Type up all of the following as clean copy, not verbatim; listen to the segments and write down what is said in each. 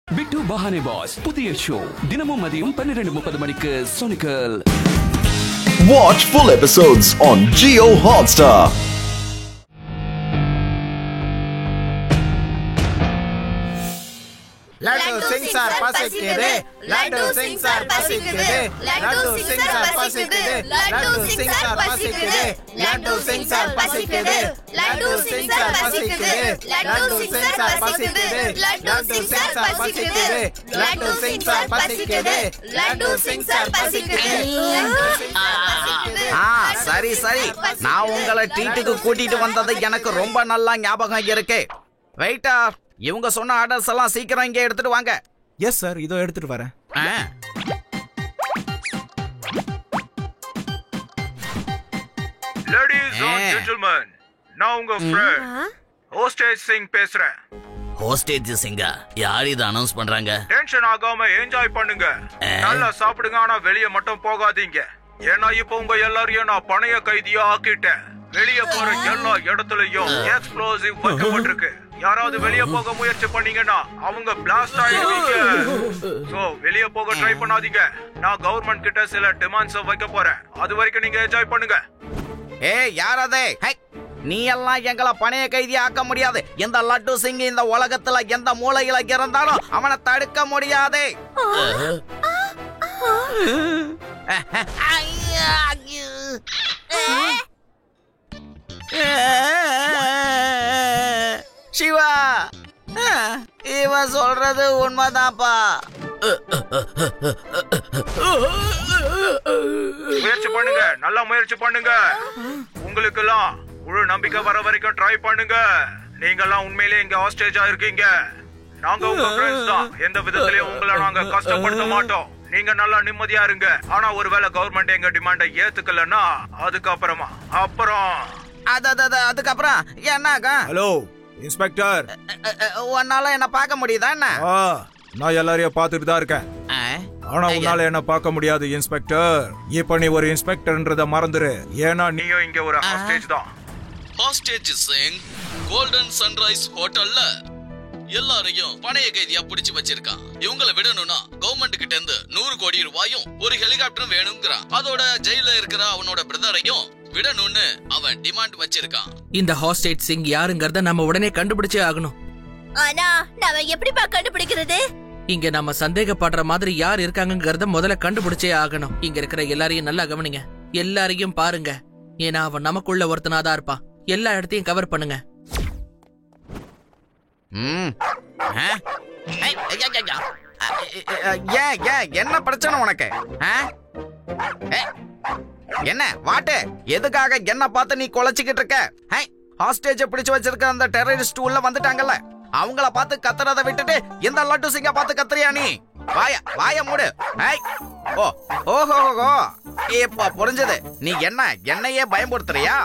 பிட்டு பஹானே pass புதிய show தினமும் மதியம் 12:30 மணிக்கு சோனிக்கல். Watch full episodes on Jio Hotstar. Laddu Singh sir பசிக்குது, லட்டு சிங் சார் பசிக்குது, லட்டு சிங் சார் பசிக்குது, லட்டு சிங் சார் பசிக்குது, லட்டு சிங் சார் பசிக்குது, லட்டு சிங் சார் பசிக்குது, லட்டு சிங் சார் பசிக்குது, லட்டு சிங் சார் பசிக்குது, லட்டு சிங் சார் பசிக்குது, லட்டு சிங் சார் பசிக்குது. சரி சரி, நான் உங்களை ட்ரீட்டுக்கு கூட்டிட்டு வந்தது எனக்கு ரொம்ப நல்லா ஞாபகம் இருக்கு. வெயிட்டர், இவங்க சொன்ன ஆர்டர்ஸ் எல்லாம் சீக்கிரம் இங்கே எடுத்துட்டு வாங்க. எஸ் சார், இதோ எடுத்துட்டு வரேன். Ladies and gentlemen, நான் உங்க ஃப்ரெண்ட் ஹோஸ்டேஜ் சிங் பேசுறேன். ஹோஸ்டேஜ் சிங்கா? யார் இதை அனௌன்ஸ் பண்றாங்க? டென்ஷன் ஆகாம என்ஜாய் பண்ணுங்க, நல்லா சாப்பிடுங்க, ஆனா வெளிய மட்டும் போகாதீங்க. ஏன்னா இப்போ உங்க எல்லாரையும் நான் பணைய கைதியா ஆக்கிட்டேன். வெளிய போற எல்லா இடத்துலயும் எக்ஸ்ப்ளோசிவ் வைக்கப்பட்டிருக்கு. யாராவது வெளிய போக முயற்சி பண்ணீங்கன்னா அவங்க பிளாஸ்ட் ஆயிடுவீங்க. சோ வெளிய போக ட்ரை பண்ணாதீங்க. நான் கவர்மெண்ட் கிட்ட சில டிமாண்ட்ஸ் வைக்க போறேன். அது வரைக்கும் நீங்க என்ஜாய் பண்ணுங்க. ஏய், யார் அது? நீ எல்லாம் எங்களை பணைய கைதி ஆக்க முடியாது. இந்த லட்டு சிங் இந்த உலகத்துல எந்த மூலையில இருந்தாலும் அவனை தடுக்க முடியாது. சிவா, இவன் சொல்றது உண்மைதான்ப்பா. முயற்சி பண்ணுங்க, நல்லா முயற்சி பண்ணுங்க. உங்களுக்கு எல்லாம் முழு நம்பிக்கை வர வரைக்கும் ட்ரை பண்ணுங்க. நீங்க எல்லாம் உண்மையிலேயே இங்க ஹாஸ்டேஜா இருக்கீங்க. நாங்க உங்க ஃப்ரெண்ட்ஸ் தான். எந்த விதத்திலயும் உங்களை நாங்க கஷ்டப்படுத்த மாட்டோம். நீங்க நல்லா நிம்மதியா இருங்க. ஆனா ஒருவேளை கவர்மெண்ட் எங்க டிமாண்டை ஏத்துக்கலன்னா அதுக்கப்புறம் என்னாக்கா? ஹலோ இன்ஸ்பெக்டர், உன்னால என்ன பார்க்க முடியுதா என்ன? நான் எல்லாரையும் பார்த்துட்டு தான் இருக்கேன். ஆனா உன்னால என்ன பார்க்க முடியாது இன்ஸ்பெக்டர். இப்ப நீ ஒரு இன்ஸ்பெக்டர்ன்றத மறந்துரு. ஏன்னா நீயும் இங்க ஒரு ஹாஸ்டேஜ் தான். ஹாஸ்டேஜ் சிங் கோல்டன் சன்ரைஸ் ஹோட்டல்ல எல்லாரையும் பணைய கைதியா பிடிச்சு வச்சிருக்கான். இவங்களை விடணும்னா கவர்மெண்ட் கிட்ட இருந்து 100 கோடி ரூபாயும் ஒரு ஹெலிகாப்டரும் வேணுங்கிறான். அதோட ஜெயில இருக்கிற அவனோட பிரதரையும் விடணும்னு அவன் டிமாண்ட் வச்சிருக்கான். இந்த ஹாஸ்டேஜ் சிங் யாருங்கறத நம்ம உடனே கண்டுபிடிச்சே ஆகணும். ஆனா நாம எப்படிப்பா கண்டுபிடிக்கிறது? இங்க நம்ம சந்தேகப்படுற மாதிரி யார் இருக்காங்கங்கறத முதல்ல கண்டுபிடிச்சே ஆகணும். இங்க இருக்கிற எல்லாரையும் நல்லா கவனிங்க, எல்லாரையும் பாருங்க. ஏன்னா அவன் நமக்குள்ள ஒருத்தனாதான் இருப்பான். எல்லா இடத்தையும் கவர் பண்ணுங்க. என்ன பிரச்சனை உனக்கு? என்ன வாட்டு? எதுக்காக என்ன பார்த்து நீ குலைச்சிக்கிட்டு இருக்க? ஹாஸ்டேஜ் பிடிச்சு வச்சிருக்க அந்த டெரரிஸ்ட் உள்ள வந்துட்டாங்கல்ல, அவங்கள பார்த்து கத்துறத விட்டுட்டு இந்த லட்டு சிங்க பார்த்து கத்துறியா நீ? வாய மூடு. ஓஹோ, இப்ப புரிஞ்சது. நீ என்னையே பயமுறுத்துறியா?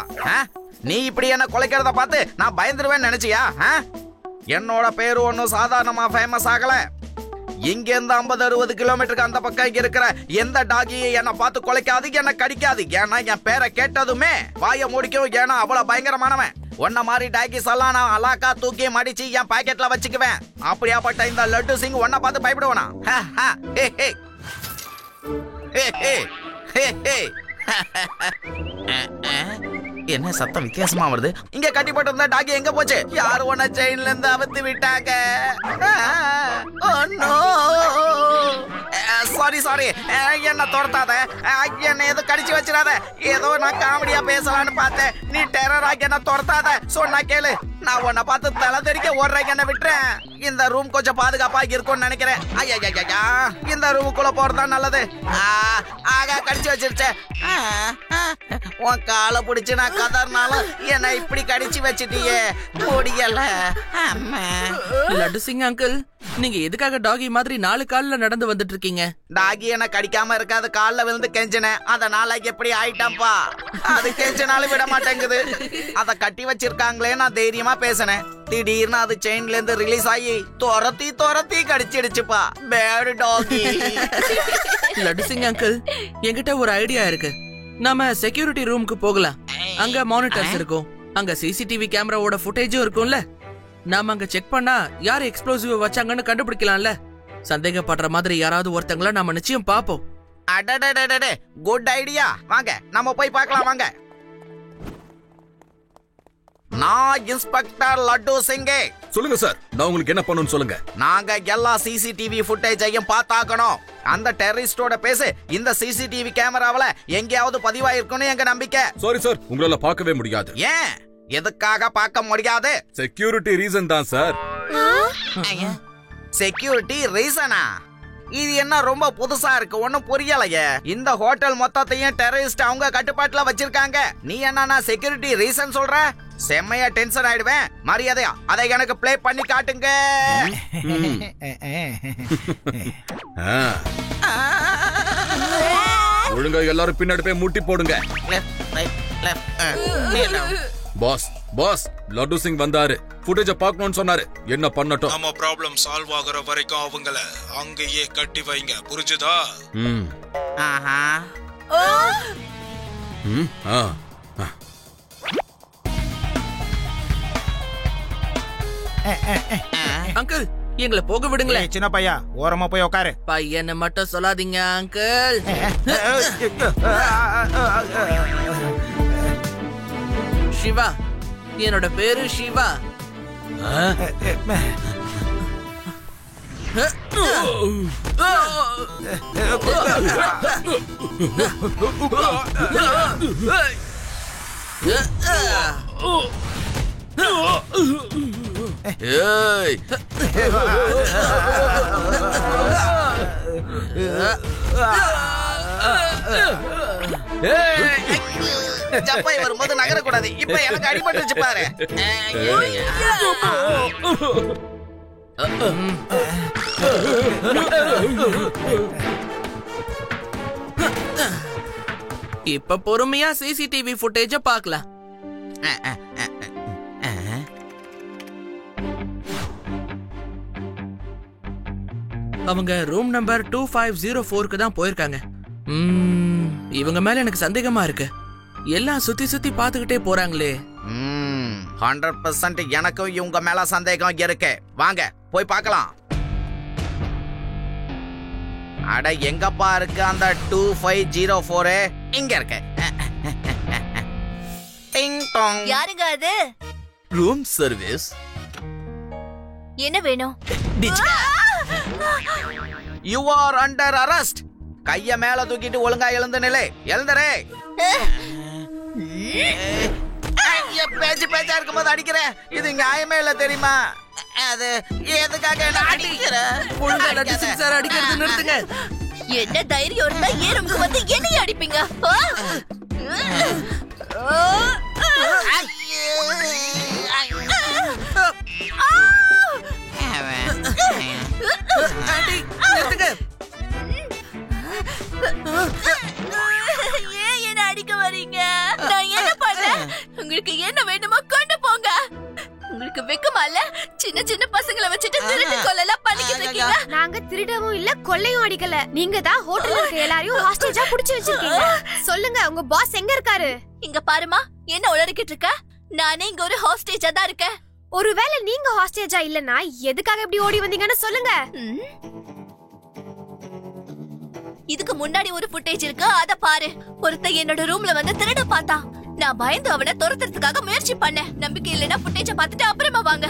நீ இப்படி என்ன குலைக்கிறத பார்த்து நான் பயந்துருவேன்னு நினைச்சியா? என்னோட பேரு ஒன்னும் சாதாரணமா ஃபேமஸ் ஆகல. இங்க இருந்து 50-60 கிலோமீட்டருக்கு அந்த பக்கம் இருக்கிற எந்த டாகியும் என்ன பார்த்து குலைக்காது, என்ன கடிக்காது. ஏன்னா என் பேரை கேட்டதுமே வாய முடிக்கும். ஏன்னா அவ்வளவு பயங்கரமானவன். ஒன்ன மாதிரி டாகிஸ் எல்லாம் நான் அலாக்கா தூக்கி மடிச்சு என் பாக்கெட்ல வச்சுக்குவேன். அப்படியாப்பட்ட இந்த லட்டு சிங் ஒன்ன பார்த்து பயப்படுவானா? என்ன சத்தம் வித்தியாசமா வருது? இங்க கட்டிப்பட்டு இருந்த டாகி எங்க போச்சு? யாரு உன்ன செயின்ல இருந்து அவுத்து விட்டாங்க? சாரி, என்ன துரத்தாத, என்ன எதுவும் கடிச்சு வச்சிடாத. ஏதோ நான் காமெடியா பேசலான்னு பார்த்தேன். நீ டெரர் ஆகி என்ன துரத்தாத. சொன்னா கேளு, நான் உன்னை பார்த்து தலை தெறிக்க ஓடுறேன். என்ன விட்டுறேன். இந்த ரூம் கொஞ்சம் பாதுகாப்பா இருக்கும்னு நினைக்கிறேன். ஐயா, இந்த ரூமுக்குள்ள போறதா நல்லது. ஆகா, கடிச்சு வச்சிருச்ச. உன் காலை பிடிச்சு நான் கதறினாலும் என்ன இப்படி கடிச்சு வச்சிட்டியே, முடியல. லட்டு சிங் அங்கிள், நீங்க எதுக்காக டாகி மாதிரி 4 கால்ல நடந்து வந்துட்டு இருக்கீங்க? டாகி என்ன கடிக்காம இருக்காது. கால்ல விழுந்து கெஞ்சினேன், அதனால எப்படி ஆயிட்டாப்பா. அது கெஞ்சினாலும் விட மாட்டேங்குது. அத கட்டி வச்சிருக்காங்களே நான் தைரியமா பேசினேன். திடீர்னு அது செயின்ல இருந்து ரிலீஸ் ஆகி துரத்தி கடிச்சிடுச்சுப்பா. பேட் டாகி. லட்டு சிங் அங்கிள், என்கிட்ட ஒரு ஐடியா இருக்கு. நாம செக்யூரிட்டி ரூமுக்கு போகலாம். அங்க மானிட்டர்ஸ் இருக்கும். அங்க சிசிடிவி கேமராவோட ஃபுட்டேஜும் இருக்கும்ல. நாம அங்க செக் பண்ணா யார் எக்ஸ்ப்ளோசிவ் வச்சாங்கன்னு கண்டுபிடிக்கலாம்ல. சந்தேகப்படுற மாதிரி யாராவது ஒருத்தங்கள நாம நிச்சயம் பாப்போம். அடடடடடே, குட் ஐடியா. வாங்க நம்ம போய் பார்க்கலாம் வாங்க. நான் இன்ஸ்பெக்டர் லட்டு சிங்கே. சொல்லுங்க சார், நான் உங்களுக்கு என்ன பண்ணணும்னு சொல்லுங்க. நாங்க எல்லா சிசிடிவி ஃபுட்டேஜையும் பார்த்தாக்கணும். அந்த டெரரிஸ்டோட பேசு இந்த சிசிடிவி கேமராவுல எங்கேயாவது பதிவாயிருக்கும்னு எங்க நம்பிக்கை. சாரி சார், உங்களால பார்க்கவே முடியாது. ஏன்? எதுக்காக பார்க்க முடியாது? செக்யூரிட்டி ரீசன் தான் சார். செக்யூரிட்டி ரீசனா? இது என்ன ரொம்ப புதுசா இருக்கு, ஒன்னும் புரியலையே. இந்த ஹோட்டல் மொத்தத்தையும் டெரரிஸ்ட் அவங்க கட்டுப்பாட்டுல வச்சிருக்காங்க. நீ என்னன்னா செக்யூரிட்டி ரீசன் சொல்ற? செம்மையா டென்ஷன் ஆயிடுவேன். மரியாதையா அதை எனக்கு ப்ளே பண்ணி காட்டுங்க. ஒழுங்கா எல்லாரும் பின்னாடி போய் முட்டி போடுங்க. பாஸ் பாஸ், லட்டு சிங் வந்தாரு. ஃபுட்டேஜ பார்க்கணும்னு சொன்னாரு. என்ன பண்ணட்டும்? நம்ம ப்ராப்ளம் சால்வ் ஆகுற வரைக்கும் அவங்கள அங்கேயே கட்டி வைங்க, புரிஞ்சுதா? அங்கிள், எங்களை போக விடுங்களேன். சின்ன பையா, ஓரமா போய் உட்காரு. பையனை மட்டும் சொல்லாதீங்க அங்கிள். சிவா, என்னோட பேரு சிவா. ஏய், ஜப்பாய் வரும்போது நகரக்கூடாது. இப்ப எனக்கு அடிபட்டுச்சு பாரு. இப்ப பொறுமையா சிசிடிவி ஃபுட்டேஜ பார்க்கலாம். அவங்க ரூம் நம்பர் 2504க்கு தான் போயிருக்காங்க. இவங்க மேல எனக்கு சந்தேகமா இருக்கு. எல்லாம் சுத்தி சுத்தி பாத்துக்கிட்டே போறாங்களே. 100% எனக்கும் இவங்க மேல சந்தேகம் இருக்கு. வாங்க போய் பார்க்கலாம். அட எங்கப்பா இருக்கு அந்த 2504? இங்க இருக்கு. டிங் டாங். யாருங்க அது? Room service. என்ன வேணும்? You are under arrest. கைய மேல தூக்கிட்டு ஒழுங்கா எழுந்து நிலை. எழுந்தரே. பேச்சா இருக்கும்போது அடிக்கிற, இது நியாயமே இல்ல தெரியுமா? அது எதுக்காக என்ன அடிக்கிற? சார் அடிக்கிறது நிறுத்துங்க. என்ன தைரியம் இருந்தா ஏறுங்க வந்து என்னைய அடிப்பீங்க? ஏன் என்ன அடிக்க வரீங்க? நான் என்ன பண்ணேன்? உங்களுக்கு என்ன வேணுமோ கொண்டு போங்க. உங்களுக்கு வெக்கமா இல்ல? சின்ன சின்ன பசங்களை வச்சுட்டு திருட்டு கொலைலாம் பண்ணிக்கிட்டு இருக்கீங்க. நாங்க திருடவும் இல்ல, கொள்ளையும் அடிக்கல. நீங்க தான் ஹோட்டல்ல இருக்க எல்லாரையும் ஹாஸ்டேஜா புடிச்சு வச்சிருக்கீங்க. சொல்லுங்க, உங்க பாஸ் எங்க இருக்காரு? இங்க பாருமா, என்ன உளறிக்கிட்டு இருக்க? நானே இங்க ஒரு ஹாஸ்டேஜா தான் இருக்கேன். ஒருவேளை நீங்க ஹாஸ்டேஜா இல்லனா எதுக்காக இப்படி ஓடி வந்தீங்கன்னு சொல்லுங்க. இதுக்கு முன்னாடி ஒரு ஃபுட்டேஜ் இருக்கு, அத பாரு. ஒருத்தன் என்னோட ரூம்ல வந்து திருட பார்த்தான். நான் பயந்து அவனை துரத்துறதுக்காக முயற்சி பண்ணேன். நம்பிக்கை இல்லைன்னா ஃபுட்டேஜ பார்த்துட்டு அப்புறமா வாங்க.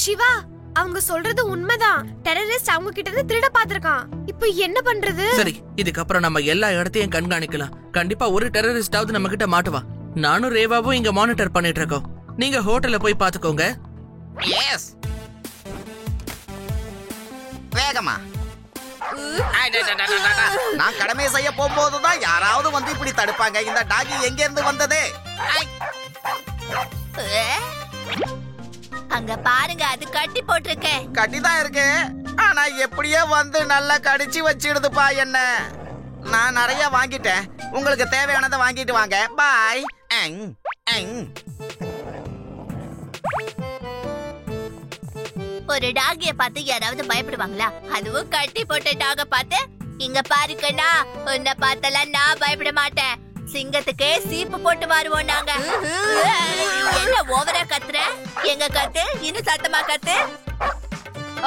சிவா, அவங்க சொல்றது உண்மைதான். டெரரிஸ்ட் அவங்க கிட்ட இருந்து திருட பாத்துருக்கான். இப்போ என்ன பண்றது? சரி, இதுக்கப்புறம் நம்ம எல்லா இடத்தையும் கண்காணிக்கலாம். கண்டிப்பா ஒரு டெரரிஸ்டாவது நம்ம கிட்ட மாட்டுவா. நானும் ரேவாவும் இங்க மானிட்டர் பண்ணிட்டு இருக்கோம். நீங்க ஹோட்டல்ல போய் பாத்துக்கோங்க. எஸ். வேகமா. நான் கடமை செய்ய போகும்போதுதான் யாராவது வந்து இப்படி தடுப்பாங்க. இந்த டாகி எங்க இருந்து வந்தது? அங்க பாருங்க, அது கட்டி போட்டிருக்கேன். கட்டிதான் இருக்கு, ஆனா எப்படியோ வந்து நல்லா கடிச்சு வச்சிடுதுப்பா என்ன. நான் நிறைய வாங்கிட்டேன். உங்களுக்கு தேவையானதை வாங்கிட்டு வாங்க. பாய். ஒரு டாகிய பார்த்து யாராவது பயப்படுவாங்களா? அதுவும் கட்டி போட்ட டாக பார்த்து. இங்க பாருக்கண்ணா, உன்னை பார்த்தலாம் நான் பயப்பட மாட்டேன். சிங்கத்துக்கு சீப்பு போட்டு மாறுவோம் நாங்க. என்ன ஓவரா கத்துற? எங்க கத்து, இன்னும் சத்தமா கத்து.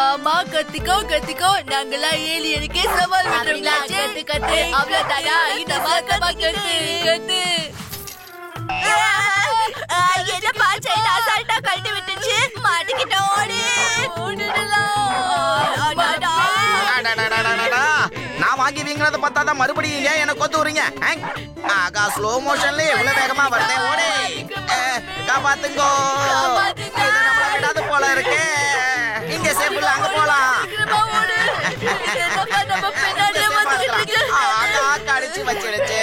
ஆமா, கத்திக்கோ கத்திக்கோ, நாங்கெல்லாம் ஏலியனுக்கே சவால் விடுறோம்ல. கத்து கத்து, அவ்வளவுதானா? இன்னும் சத்தமா கத்து கத்து. என்ன பாச்சையில அசால்ட்டா கழட்டி விட்டுச்சு. மாட்டிக்கிட்ட ஓடு. நான் வாங்கி வீங்கிறத பார்த்தாதான் மறுபடியும் ஏன் என்ன கொத்து விடுறீங்க? ஆகா, ஸ்லோ மோஷன்ல எவ்வளவு வேகமா வருதே. ஓடு, காப்பாத்துங்கோ. இது நம்மள விடாது போல இருக்கு. இங்க சேஃப்ல அங்க போலாம். கடிச்சு வச்சிடுச்சு.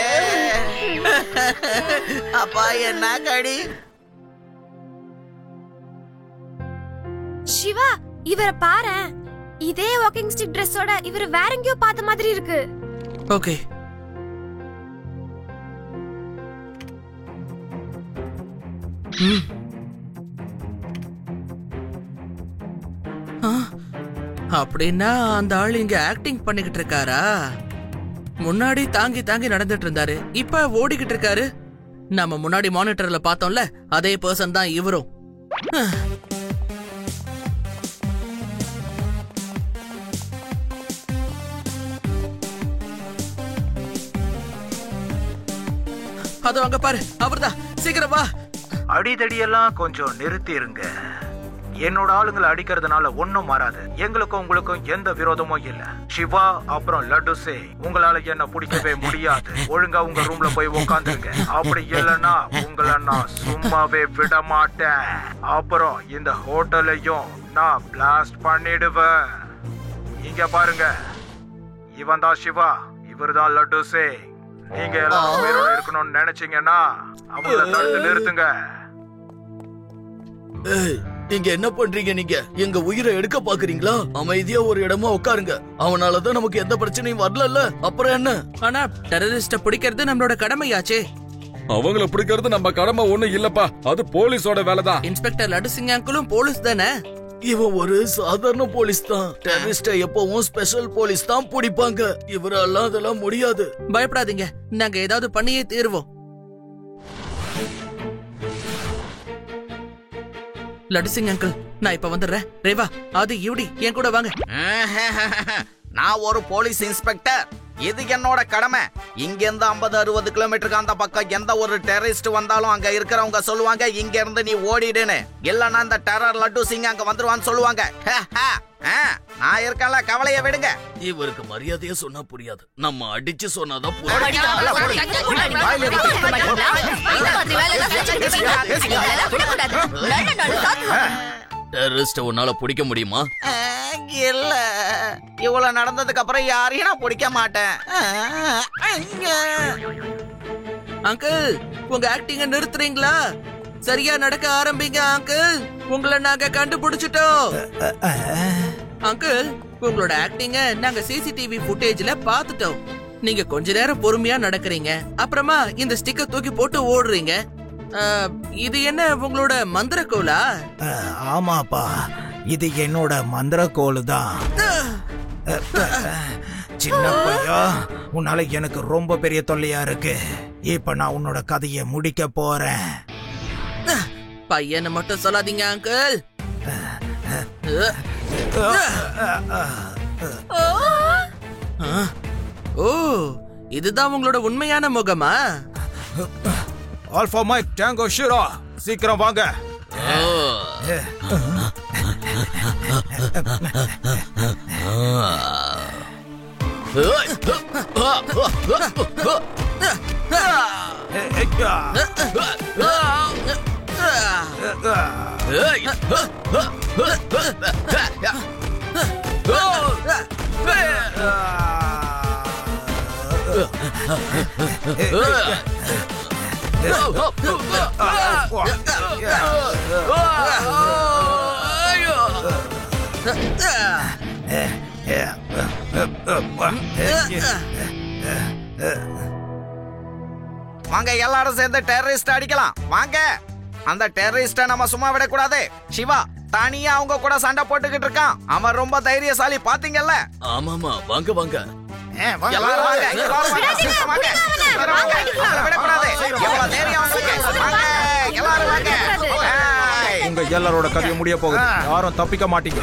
அப்பா என்ன கடி. சிவா, இவரை பாரு. இதே வாக்கிங் ஸ்டிக் Dressோட இவர் வேற எங்கேயோ பார்த்த மாதிரி இருக்கு. ஓகே, அப்படின்னா அந்த ஆள் இங்க ஆக்டிங் பண்ணிக்கிட்டு இருக்காரா? முன்னாடி தாங்கி தாங்கி நடந்துட்டு இருந்தாரு, இப்ப ஓடிக்கிட்டு இருக்காரு. நம்ம முன்னாடி மானிட்டர்ல பார்த்தோம்ல, அதே பர்சன் தான் இவரும். அது அங்க பாரு, அவர்தான். சீக்கிரம் வா. அடிதடியெல்லாம் கொஞ்சம் நிறுத்திருங்க. என்னோட ஆளுங்களை அடிக்கிறதுனால ஒன்னும் மாறாது. எங்களுக்கும் உங்களுக்கும் எந்த விரோதமும் இல்ல. சிவா அப்புறம் லட்டு சிங், உங்களால என்ன பிடிக்கவே முடியாது. ஒழுங்கா உங்க ரூம்ல போய் உட்காந்துருங்க. அப்படி இல்லைன்னா உங்களை நான் சும்மாவே விட மாட்டேன். அப்புறம் இந்த ஹோட்டலையும் நான் பிளாஸ்ட் பண்ணிடுவேன். இங்க பாருங்க, இவன் தான் சிவா, இவர்தான் லட்டு சிங். நீங்க எல்லாம் உயிரோட இருக்கணும்னு நினைச்சீங்கன்னா அவங்கள தடுத்து நிறுத்துங்க. இங்க என்ன பண்றீங்க? நீங்க எங்க உயிரை எடுக்க பாக்குறீங்களா? அமைதியா ஒரு இடமா உட்காருங்க. அவனாலதான் நமக்கு எந்த பிரச்சனையும் வரல. அப்புறம் என்ன? ஆனா டெரரிஸ்ட பிடிக்கிறது நம்மளோட கடமையாச்சே. அவங்கள பிடிக்கிறது நம்ம கடமை ஒண்ணு இல்லப்பா, அது போலீஸோட வேலைதான். இன்ஸ்பெக்டர் லட்டு சிங் அங்கிளும் போலீஸ் தானே? இவன் ஒரு சாதாரண போலீஸ் தான். டெரரிஸ்ட எப்பவும் ஸ்பெஷல் போலீஸ் தான் பிடிப்பாங்க. இவரெல்லாம் அதெல்லாம் முடியாது. பயப்படாதீங்க, நாங்க ஏதாவது பண்ணியே தீர்வோம். லட்டு சிங் அங்கிள், நான் இப்ப வந்துடுறேன். ரேவா, அது யூடி, என் கூட வாங்க. நான் ஒரு போலீஸ் இன்ஸ்பெக்டர். இது என்னோட கடமை. இங்க இருந்து 50-60 கிலோமீட்டருக்கு அந்த பக்கம் எந்த ஒரு டெரரிஸ்ட் வந்தாலும் அங்க இருக்கிறவங்க சொல்லுவாங்க, இங்க இருந்து நீ ஓடிடுன்னு. இல்லன்னா இந்த டெரர் லட்டு சிங் அங்க வந்துருவான்னு சொல்லுவாங்க. நான் இருக்கல, கவலைய விடுங்க. இவருக்கு மரியாதையா சொன்னா புரியாது. நம்ம அடிச்சு சொன்னாதான் டெரரிஸ்ட உன்னால பிடிக்க முடியுமா? இல்ல, இவ்வளவு நடந்ததுக்கு அப்புறம் யாரையும் நான் பிடிக்க மாட்டேன். அங்கிள், உங்க ஆக்டிங்க நிறுத்துறீங்களா? சரியா நடக்க ஆரம்பிங்க அங்கிள். உங்களை நாங்க கண்டுபிடிச்சிட்டோம். அங்கிள், உங்களோட ஆக்டிங்க நாங்க சிசிடிவி ஃபுட்டேஜ்ல பாத்துட்டோம். நீங்க கொஞ்ச நேரம் பொறுமையா நடக்கிறீங்க, அப்புறமா இந்த ஸ்டிக்கர் தூக்கி போட்டு ஓடுறீங்க. இது என்ன உங்களோட மந்திரக்கோலா? ஆமாப்பா, இது என்னோட மந்திரக்கோலு தான். சின்ன பையா, உன்னால எனக்கு ரொம்ப பெரிய தொல்லையா இருக்கு. இப்ப நான் உன்னோட கதையை முடிக்க போறேன். பையனை மட்டும் சொல்லாதீங்க அங்கிள். ஓ, இதுதான் உங்களோட உண்மையான முகமா? ஆல்பா மைக் டேங்கோ ஷீரா, சீக்கிரம் வாங்க. வாங்க, எல்லாரும் சேர்ந்து டெரரிஸ்ட் அடிக்கலாம். வாங்க, அந்த டெரரிஸ்ட நம்ம சும்மா விடக்கூடாது. சிவா, தனியா அவங்க கூட சண்டை போட்டுக்கிட்டு இருக்கான். அவன் ரொம்ப தைரியசாலி பாத்தீங்கல்ல. ஆமாமா, வாங்க வாங்க. எல்லாரும் வாங்க, எல்லாரும் வாங்க. விடக்கூடாது. எவ்வளவு தைரியம் உங்களுக்கு? வாங்க, எல்லாரும் வாங்க. உங்க எல்லாரோட கதையை முடிய போகுது. யாரும் தப்பிக்க மாட்டீங்க.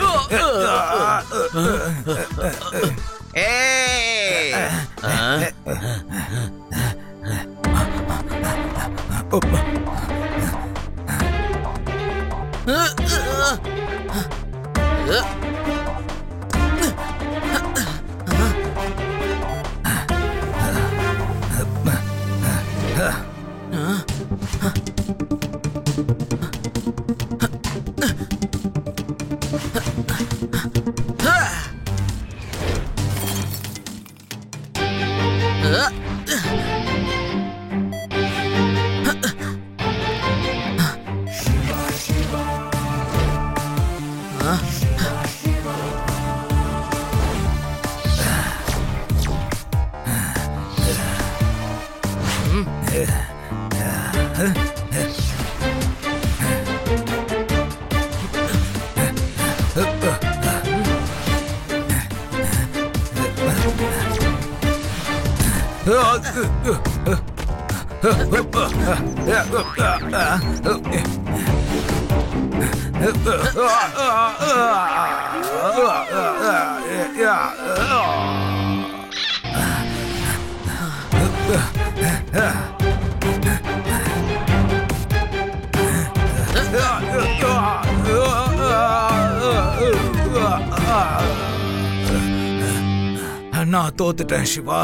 நான் தோத்துட்டேன் சிவா.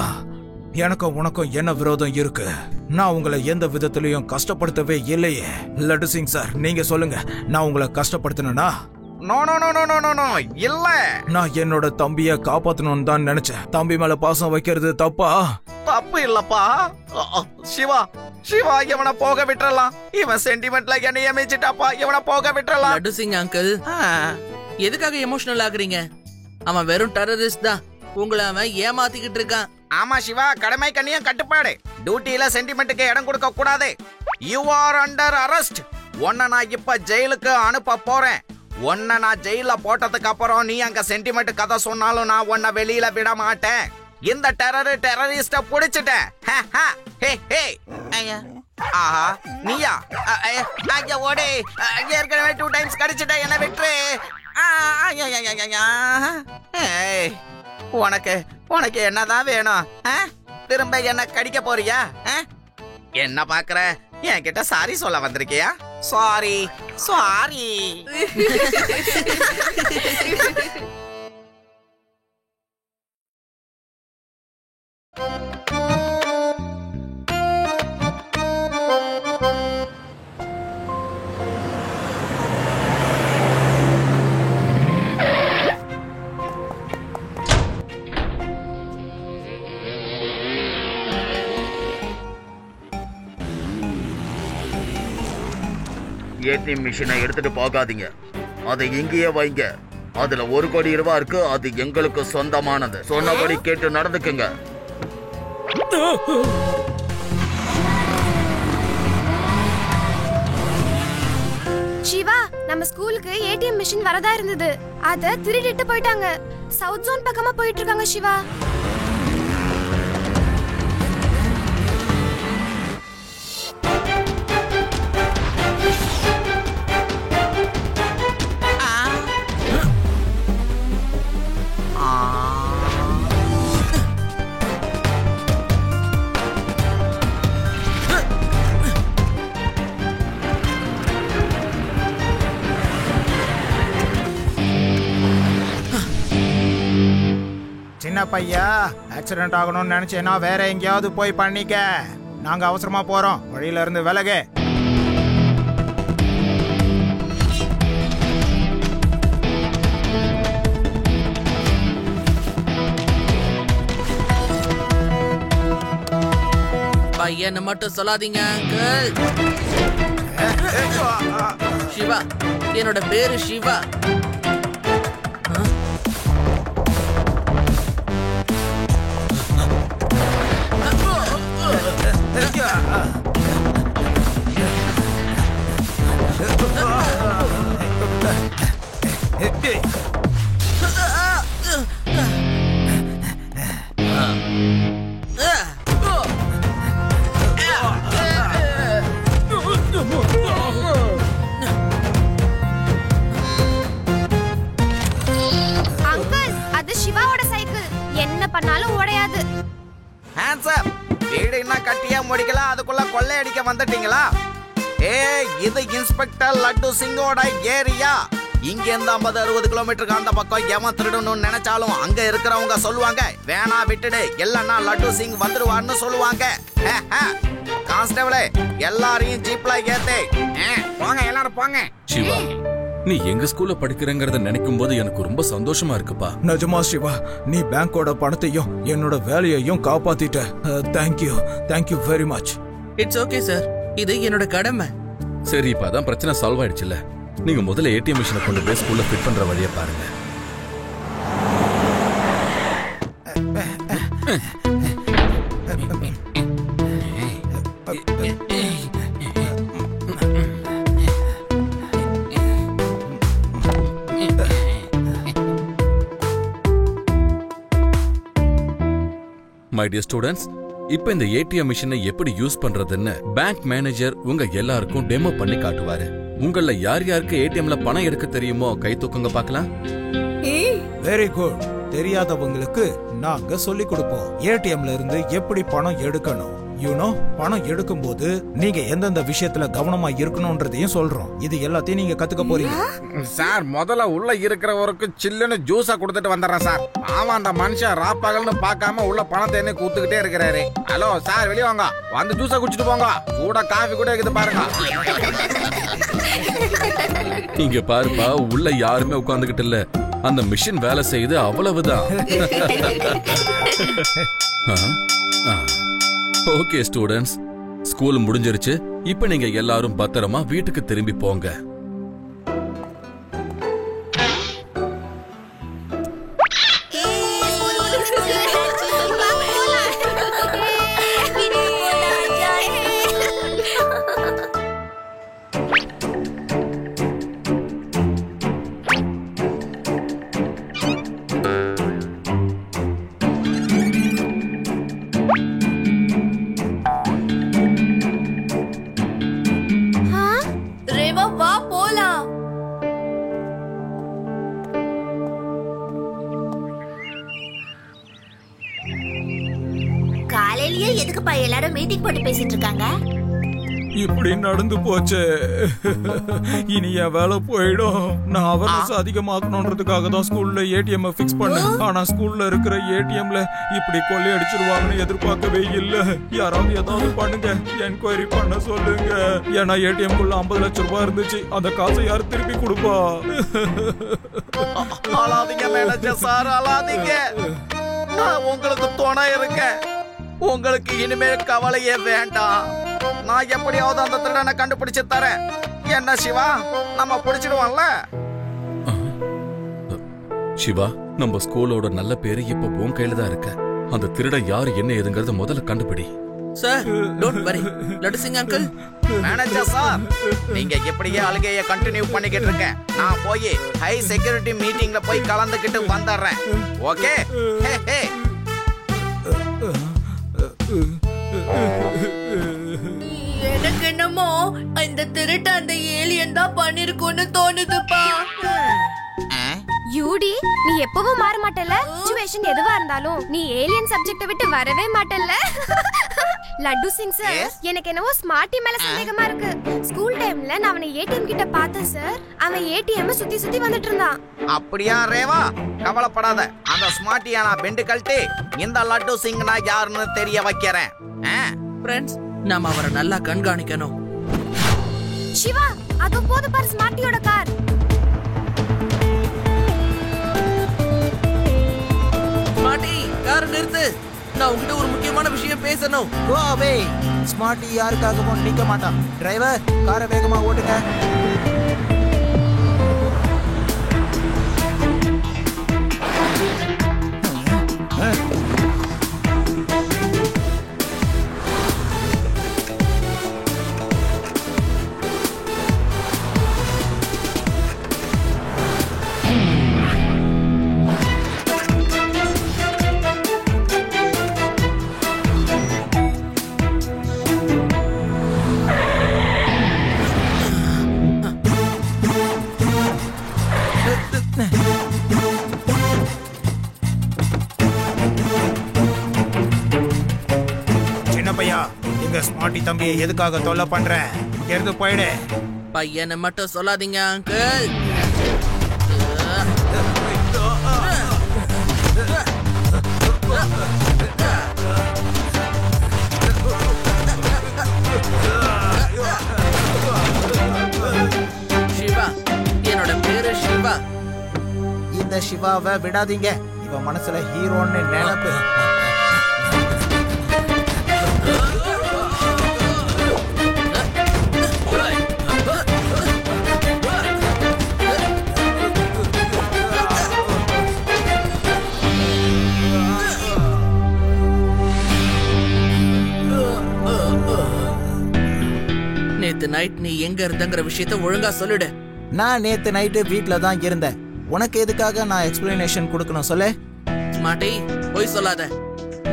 எனக்கும் உனக்கும் என்ன விரோதம் இருக்கு? நான் உங்களை எந்த விதத்திலையும் கஷ்டப்படுத்தவே இல்லையே. லட்டு சிங் சார், நீங்க சொல்லுங்க, நான் உங்களை கஷ்டப்படுத்தினா? No no no no no no, இல்ல. நான் என்னோட தம்பிய காப்பாத்தணும்னு தான் நினைச்சேன். தம்பி மேல பாசம் வைக்கிறது தப்பா? தப்பு இல்லப்பா. சிவா சிவா, இவனை போக விட்டுறலாம். இவன் சென்டிமெண்ட்ல என்னைய மேய்ச்சிட்டாப்பா. இவனை போக விட்டுறலாம். லட்டு சிங் அங்கிள், எதுக்காக எமோஷனல் ஆகுறீங்க? அவன் வெறும் டெரரிஸ்ட் தான். உங்களை அவன் ஏமாத்திக்கிட்டு இருக்கான். ஆமா சிவா, கடமை கண்ணியம் கட்டுப்பாடு. டியூட்டில சென்டிமெண்ட்டுக்கு இடம் கொடுக்க கூடாது. You are under arrest. உன்னை நான் இப்ப ஜெயிலுக்கு அனுப்ப போறேன். உன்னை நான் ஜெயில போட்டதுக்கு அப்புறம் நீ அங்க சென்டிமெண்ட் கதை சொன்னாலும் நான் உன்னை வெளியில விட மாட்டேன். இந்த டெரரிஸ்ட புடிச்சிட்டேன். ஆஹா, நீயா? ஓடே, ஏற்கனவே 2 டைம்ஸ் கடிச்சிட்ட. என்ன விட்டுரு. உனக்கு என்னதான் வேணும்? திரும்ப என்ன கடிக்க போறியா? என்ன பாக்குற? என்கிட்ட சாரி சொல்ல வந்திருக்கியா? Sorry sorry. ஏடிஎம் மிஷினை எடுத்துட்டு போகாதீங்க. அதை இங்கேயே வைங்க. அதுல 1 கோடி ரூபாய் இருக்கு. அது எங்களுக்கு சொந்தமானது. சொன்னபடி கேட்டு நடந்துக்குங்க. சிவா, நம்ம ஸ்கூலுக்கு ஏடிஎம் மிஷின் வரதா இருந்தது. அத திருடிட்டு போயிட்டாங்க. சவுத் ஜோன் பக்கமா போயிட்டு இருக்காங்க சிவா. சின்ன பையா, ஆக்சிடென்ட் ஆகணும்னு நினைச்சேன்னா வேற எங்கேயாவது போய் பண்ணிக்க. நாங்க அவசரமா போறோம். வழியில இருந்து விலகு. பையனை மட்டும் சொல்லாதீங்க அங்கிள். சிவா, என்னோட பேரு சிவா. பண்ணாலும் உடையாது. ஆன்சர். வீடு என்ன கட்டியா முடிக்கல, அதுக்குள்ள கொள்ளை அடிக்க வந்துட்டீங்களா? ஏய், இது இன்ஸ்பெக்டர் லட்டு சிங்கோட ஏரியா. இங்க இருந்து 50-60 கிலோமீட்டருக்கு அந்த பக்கம் எவன் திருடணும்னு நினைச்சாலும் அங்க இருக்கிறவங்க சொல்லுவாங்க, வேணா விட்டுடு, இல்லன்னா லட்டு சிங் வந்துருவான்னு சொல்லுவாங்க. கான்ஸ்டபிளே, எல்லாரையும் ஜீப்ல ஏத்து. போங்க, எல்லாரும் போங்க. சிவா, நீ எங்க ஸ்கூல்ல படிக்கிறங்கறத நினைக்கும் போது எனக்கு ரொம்ப சந்தோஷமா இருக்குப்பா. நிஜமா சிவா, நீ பேங்கோட பணத்தையும் என்னோட வேலையையும் காப்பாத்திட்ட. Thank you very much. It's okay sir, இது என்னோட கடமை. சரி, இப்ப அதான் பிரச்சனை சால்வ் ஆயிடுச்சுல. நீங்க முதல்ல ஏடிஎம் மிஷினை கொண்டு போய் ஸ்கூல்ல ஃபிட் பண்ற வழியை பாருங்க. மை டியர் ஸ்டூடெண்ட்ஸ், இப்ப இந்த ஏடிஎம் மிஷினை எப்படி யூஸ் பண்றதுன்னு பேங்க் மேனேஜர் உங்க எல்லாருக்கும் டெமோ பண்ணி காட்டுவாரு. உங்கள யார் யாருக்கு ஏடிஎம்ல பணம் எடுக்க தெரியுமோ கை தூக்குங்க பார்க்கலாம். Very good. தெரியாதவங்களுக்கு நாங்க சொல்லி கொடுப்போம் ஏடிஎம்ல இருந்து எப்படி பணம் எடுக்கணும். பணம் எடுக்கும் போது நீங்க எந்தெந்த விஷயத்துல கவனமா இருக்கணும்ன்றதையும் சொல்றோம். இது எல்லாத்தையும் நீங்க கத்துக்க போறீங்க. சார், முதல்ல உள்ள இருக்கிறவருக்கு சில்லுன்னு ஜூஸா கொடுத்துட்டு வந்துடுறேன் சார். ஆமா, அந்த மனுஷன் ராப்பகல்னு பார்க்காம உள்ள பணத்தை என்ன கூத்துக்கிட்டே இருக்கிறாரு. ஹலோ சார், வெளியே வாங்க, வந்து ஜூஸா குடிச்சிட்டு போங்க. சூடா காஃபி கூட இருக்குது பாருங்க. இங்க பாருப்பா, உள்ள யாருமே உட்கார்ந்துகிட்டு இல்ல, அந்த மிஷின் வேலை செய்யுது, அவ்வளவுதான். ஓகே ஸ்டூடெண்ட்ஸ், ஸ்கூல் முடிஞ்சிருச்சு. இப்ப நீங்க எல்லாரும் பத்திரமா வீட்டுக்கு திரும்பி போங்க. காலையிலேயே எதுக்குப்பா எல்லாரும் மீட்டிங் போட்டு பேசிட்டு இருக்காங்க? இப்படி நடந்து போச்சு. இனி என் வேலை போயிடும். நான் அவர்னஸ் அதிகமாக்கணும்ன்றதுக்காக தான் ஸ்கூல்ல ஏடிஎம் ஃபிக்ஸ் பண்ணேன். ஆனா ஸ்கூல்ல இருக்கிற ஏடிஎம்ல இப்படி கொள்ளை அடிச்சிருவாங்கன்னு எதிர்பார்க்கவே இல்ல. யாராவது ஏதாவது பண்ணுங்க, என்கொயரி பண்ண சொல்லுங்க. ஏன்னா ஏடிஎம் குள்ள 50 லட்சம் ரூபாய் இருந்துச்சு. அந்த காசை யாரு திருப்பி கொடுப்பா? அழாதீங்க மேனேஜர் சார், அழாதீங்க. நான் உங்களுக்கு துணை இருக்கேன். உங்களுக்கு இனிமே கவலையே வேண்டாம். நான் எப்படியாவது அந்த திருடனை கண்டுபிடிச்சு தரேன். என்ன சிவா, நம்ம பிடிச்சிடுவோம்ல? சிவா, நம்ம ஸ்கூலோட நல்ல பேரு இப்ப உன் கையில தான் இருக்கு. அந்த திருட யாரு என்ன ஏதுங்கறத முதல்ல கண்டுபிடி. Sir, don't worry. Laddu Singh uncle. Manager sir, நீங்க எப்படியே அழுகைய கண்டினியூ பண்ணிக்கிட்டு இருக்க. நான் போய் ஹை செக்யூரிட்டி மீட்டிங்ல போய் கலந்துக்கிட்டு வந்துடுறேன். ஓகே? எனக்கு என்னமோ இந்த திருட்டு அந்த ஏலியன் தான் பண்ணிருக்கும்னு தோணுதுப்பா. யூடி, நீ எப்பவும் மாற மாட்டல. சிச்சுவேஷன் எதுவா இருந்தாலும் நீ ஏலியன் சப்ஜெக்ட விட்டு வரவே மாட்டல்ல. லட்டு சிங் சார், எனக்கு என்னவோ ஸ்மார்ட்டி மேல சந்தேகமா இருக்கு. ஸ்கூல் டைம்ல நான் அவனை ஏடிஎம் கிட்ட பார்த்தேன் சார். அவன் ஏடிஎம் சுத்தி சுத்தி வந்துட்டு இருந்தான். அப்படியா ரேவா? கவலைப்படாத, அந்த ஸ்மார்ட்டியான பெண்டு கழட்டி இந்த லட்டு சிங் நான் யாருன்னு தெரிய வைக்கிறேன். ஃப்ரெண்ட்ஸ், நாம அவரை நல்லா கண்காணிக்கணும். சிவா, அது போது பாரு ஸ்மார்ட்டியோட கார். ஸ்மார்ட்டி, காரை நிறுத்து. நான் உங்ககிட்ட ஒரு முக்கியமான விஷயம் பேசணும். கோ அவே. ஸ்மார்ட்டி யாருக்காகவும் நிக்க மாட்டான். டிரைவர், காரை வேகமா ஓட்டுங்க. ஸ்மார்ட்டி தம்பியை எதுக்காக தொல்லை பண்ற? இருந்து போயிடு. பையனை மட்டும் சொல்லாதீங்க அங்கிள். சிவா, என்னோட பேரு சிவா. இந்த சிவாவை விடாதீங்க. இவன் மனசுல ஹீரோன்னு நினைப்பு. நேத்து நைட் நீ எங்க இருந்தங்கிற விஷயத்த ஒழுங்கா சொல்லிடு. நான் நேத்து நைட்டு வீட்ல தான் இருந்தேன். உனக்கு எதுக்காக நான் எக்ஸ்பிளனேஷன் கொடுக்கணும் சொல்லு. மாட்டி, போய் சொல்லாத.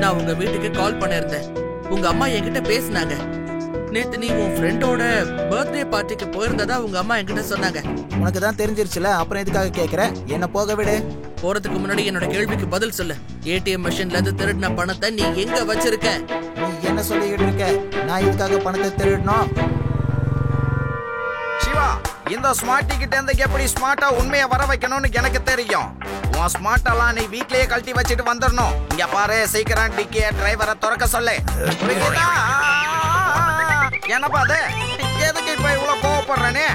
நான் உங்க வீட்டுக்கு கால் பண்ணிருந்தேன். உங்க அம்மா என்கிட்ட பேசினாங்க. நேத்து நீ உன் ஃப்ரெண்டோட பர்த்டே பார்ட்டிக்கு போயிருந்ததா உங்க அம்மா என்கிட்ட சொன்னாங்க. உனக்கு தான் தெரிஞ்சிருச்சுல, அப்புறம் எதுக்காக கேக்குற? என்ன போக விடு. போறதுக்கு முன்னாடி என்னோட கேள்விக்கு பதில் சொல்லு. ஏடிஎம் மெஷின்ல இருந்து திருடின பணத்தை நீ எங்க வச்சிருக்க? நீ என்ன சொல்லிக்கிட்டு இருக்க? நான் இதுக்காக பணத்தை திருடணும்? சிவா, இந்த ஸ்மார்ட்டி கிட்ட இருந்து எப்படி ஸ்மார்ட்டா உண்மையை வர வைக்கணும்னு எனக்கு தெரியும். உன் ஸ்மார்ட்டெல்லாம் நீ வீட்லயே கழட்டி வச்சுட்டு வந்துடணும். இங்க பாரு, சீக்கிரம் டிக்கிய டிரைவரை திறக்க சொல்லு. என்னப்பா அது? எதுக்கு இப்ப இவ்வளவு கோவப்படுறேனே?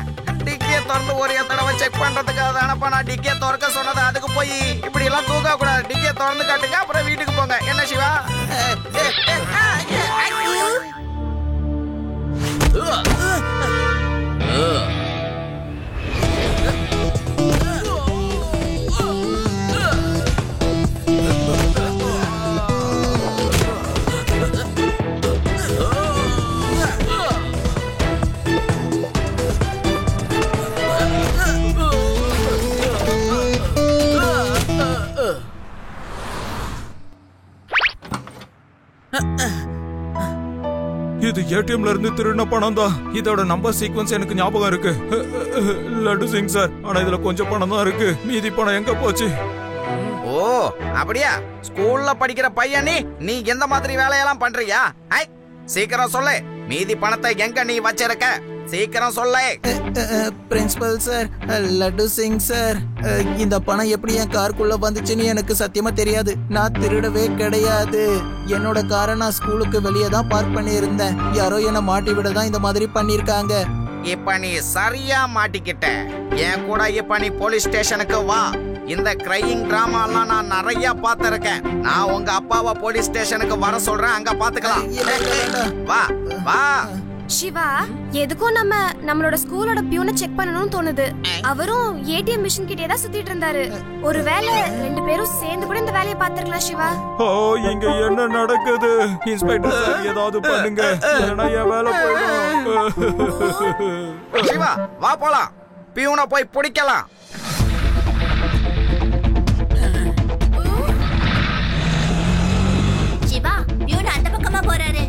டிக்கிய திறந்து ஒரு தடவை செக் பண்றதுக்காக தானப்பா நான் டிக்கிய திறக்க சொன்னது. அதுக்கு போய் இப்படி எல்லாம் தூக்க கூடாது. டிக்கிய திறந்து காட்டுங்க, அப்புறம் வீட்டுக்கு போங்க. என்ன சிவா? இது ஏடிஎம்ல இருந்து திருடின பணம் தான். இதோட நம்பர் சீக்வன்ஸ் எனக்கு ஞாபகம் இருக்கு. லட்டு சிங் சார், ஆனா இதுல கொஞ்சம் பணம் தான் இருக்கு. மீதி பணம் எங்க போச்சு? ஓ, அப்படியா? ஸ்கூல்ல படிக்கிற பையன் நீ எந்த மாதிரி வேலையெல்லாம் பண்றியா? சீக்கிரம் சொல்லு, மீதி பணத்தை எங்க நீ வச்சிருக்க? சீக்கிரம் சொல்லு. Principal sir, Laddu Singh sir, இந்த பணம் எப்படி என் காருக்குள்ள வந்துச்சுன்னு எனக்கு சத்தியமா தெரியாது. நான் திருடவே கிடையாது. என்னோட காரை நான் ஸ்கூலுக்கு வெளியே தான் பார்க் பண்ணி இருந்தேன். யாரோ என்ன மாட்டி விட தான் இந்த மாதிரி பண்ணிருக்காங்க. இப்ப நீ சரியா மாட்டிக்கிட்ட. என் கூட இப்ப நீ போலீஸ் ஸ்டேஷனுக்கு வா. இந்த கிரையிங் டிராமா எல்லாம் நான் நிறைய பார்த்திருக்கேன். நான் உங்க அப்பாவை போலீஸ் ஸ்டேஷனுக்கு வர சொல்றேன், அங்க பாத்துக்கலாம். வா வா. சிவா, எதுக்கும் நம்மளோட ஸ்கூலோட பியூனை செக் பண்ணணும்னு தோணுது. அவரும் ஏடிஎம் மிஷின் கிட்டே தான் சுத்திட்டு இருந்தாரு. ஒருவேளை ரெண்டு பேரும் சேர்ந்து கூட இந்த வேலையை பார்த்திருக்கலாம். சிவா, ஓ, இங்க என்ன நடக்குது? இன்ஸ்பெக்டர் சார், ஏதாவது பண்ணுங்க, இல்லைன்னா என் வேலை போயிடும். சிவா, வா போலாம். பியூனை போய் பிடிக்கலாம். சிவா, பியூன் அந்த பக்கமா போறாரு.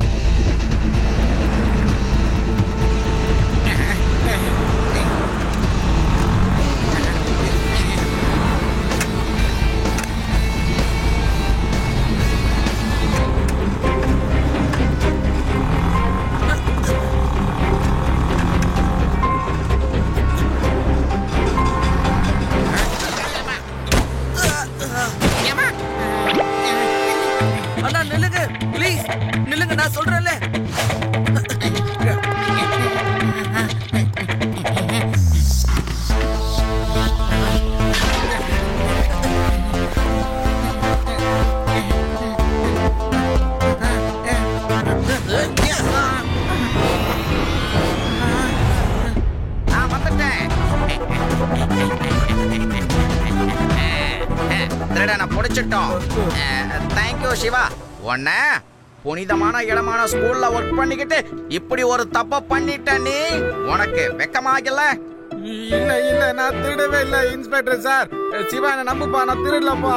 அண்ணா நில்லுங்க, ப்ளீஸ் நில்லுங்க, நான் சொல்றேன்ல. நான் வந்துட்டேன். திருடனை பிடிச்சிட்டோம். தேங்க்யூ சிவா. உன்ன புனிதமான இடமான ஸ்கூல்ல ஒர்க் பண்ணிக்கிட்டு இப்படி ஒரு தப்ப பண்ணிட்ட நீ. உனக்கு வெக்கமாகல? இல்ல, நான் திருடவே இல்ல இன்ஸ்பெக்டர் சார். சிவா என்ன நம்புப்பா, நான் திருடலப்பா.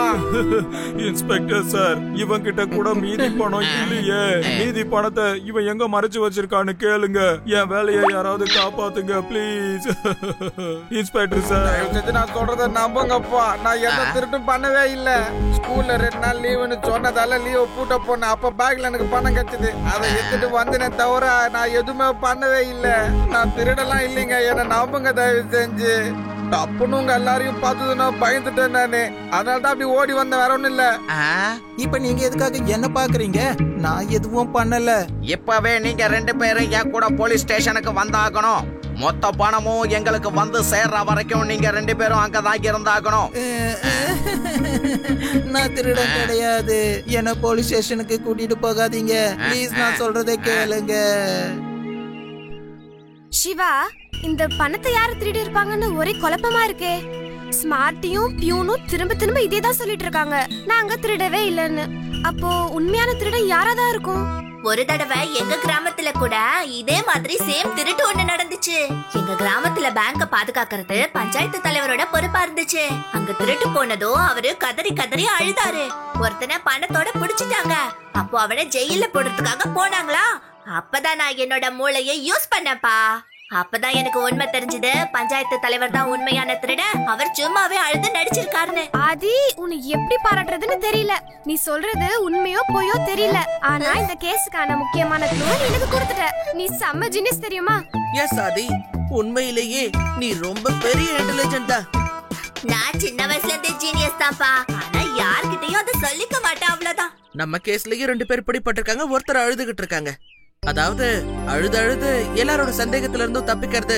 இன்ஸ்பெக்டர் சார், இவன் கிட்ட கூட மீதி பணம் இல்லையே. மீதி பணத்தை இவன் எங்க மறைச்சு வச்சிருக்கான்னு கேளுங்க. என் வேலையை யாராவது காப்பாத்துங்க ப்ளீஸ். இன்ஸ்பெக்டர் சார், நான் சொல்றத நம்புங்கப்பா. நான் எந்த திருட்டும் பண்ணவே இல்ல. ஸ்கூல்ல 2 நாள் லீவுன்னு சொன்னதால லீவ் பூட்ட போனேன். அப்ப பேக்ல எனக்கு பணம் கிடைச்சது. அதை எடுத்துட்டு வந்தேனே தவிர நான் எதுவுமே பண்ணவே இல்ல. நான் திருடலாம் இல்லைங்க, என்ன நம்புங்க தயவு செஞ்சு. தப்புன்னு உங்க எல்லாரையும் பார்த்ததுன்னா பயந்துட்டேன் நானு. அதனாலதான் அப்படி ஓடி வந்த, வேற ஒண்ணும் இல்ல. இப்ப நீங்க எதுக்காக என்ன பாக்குறீங்க? நான் எதுவும் பண்ணல. இப்பவே நீங்க 2 பேரும் என் கூட போலீஸ் ஸ்டேஷனுக்கு வந்தாகணும். மொத்த பணமும் எங்களுக்கு வந்து சேர்ற வரைக்கும் நீங்க 2 பேரும் அங்கதான் இருந்தாகணும். நான் திருடன் கிடையாது. என்ன போலீஸ் ஸ்டேஷனுக்கு கூட்டிட்டு போகாதீங்க ப்ளீஸ். நான் சொல்றதை கேளுங்க. சிவா, இந்த பணத்தை யாரு திருடி இருப்பாங்கன்னு ஒரே குழப்பமா இருக்கே. ஸ்மார்ட்டியும் பியூனும் திரும்ப திரும்ப இதே தான் சொல்லிட்டு இருக்காங்க, நாங்க திருடவே இல்லைன்னு. அப்போ உண்மையான திருடன் யாராதான் இருக்கும்? ஒரு தடவை எங்க கிராமத்துல கூட இதே மாதிரி சேம் திருட்டு ஒண்ணு நடந்துச்சு. எங்க கிராமத்துல பேங்க பாதுகாக்கிறது பஞ்சாயத்து தலைவரோட பொறுப்பா இருந்துச்சு. அங்க திருட்டு போனதும் அவரு கதறி கதறி அழுதாரு. ஒருத்தனை பணத்தோட புடிச்சிட்டாங்க. அப்போ அவனை ஜெயில போடுறதுக்காக போனாங்களா. அப்பதான் நான் என்னோட மூளையை யூஸ் பண்ணப்பா. அப்பதான் எனக்கு உண்மை தெரிஞ்சது, பஞ்சாயத்து தலைவர் தான் உண்மையான திருடன். அவர் சும்மாவே அழுது நடிச்சிருக்காருன்னு. ஆதி, உன்னை எப்படி பாராட்டுறதுன்னு தெரியல. நீ சொல்றது உண்மையோ பொய்யோ தெரியல. ஆனா இந்த கேஸுக்கான முக்கியமான க்ளூ எனக்கு கொடுத்துட்ட. நீ செம்ம ஜீனியஸ் தெரியுமா? எஸ் ஆதி, உண்மையிலேயே நீ ரொம்ப பெரிய இன்டெலிஜென்ட் தான். நான் சின்ன வயசுல இருந்தே ஜீனியஸ் தான்ப்பா. ஆனா யார்கிட்டயும் அதை சொல்லிக்க மாட்டேன், அவ்வளவுதான். நம்ம கேஸ்லயே 2 பேர் பிடிபட்டிருக்காங்க. ஒருத்தர் அழுதுகிட்டு இருக்காங்க. அதாவது அழுது எல்லாரோட சந்தேகத்துல இருந்தும் தப்பிக்கிறது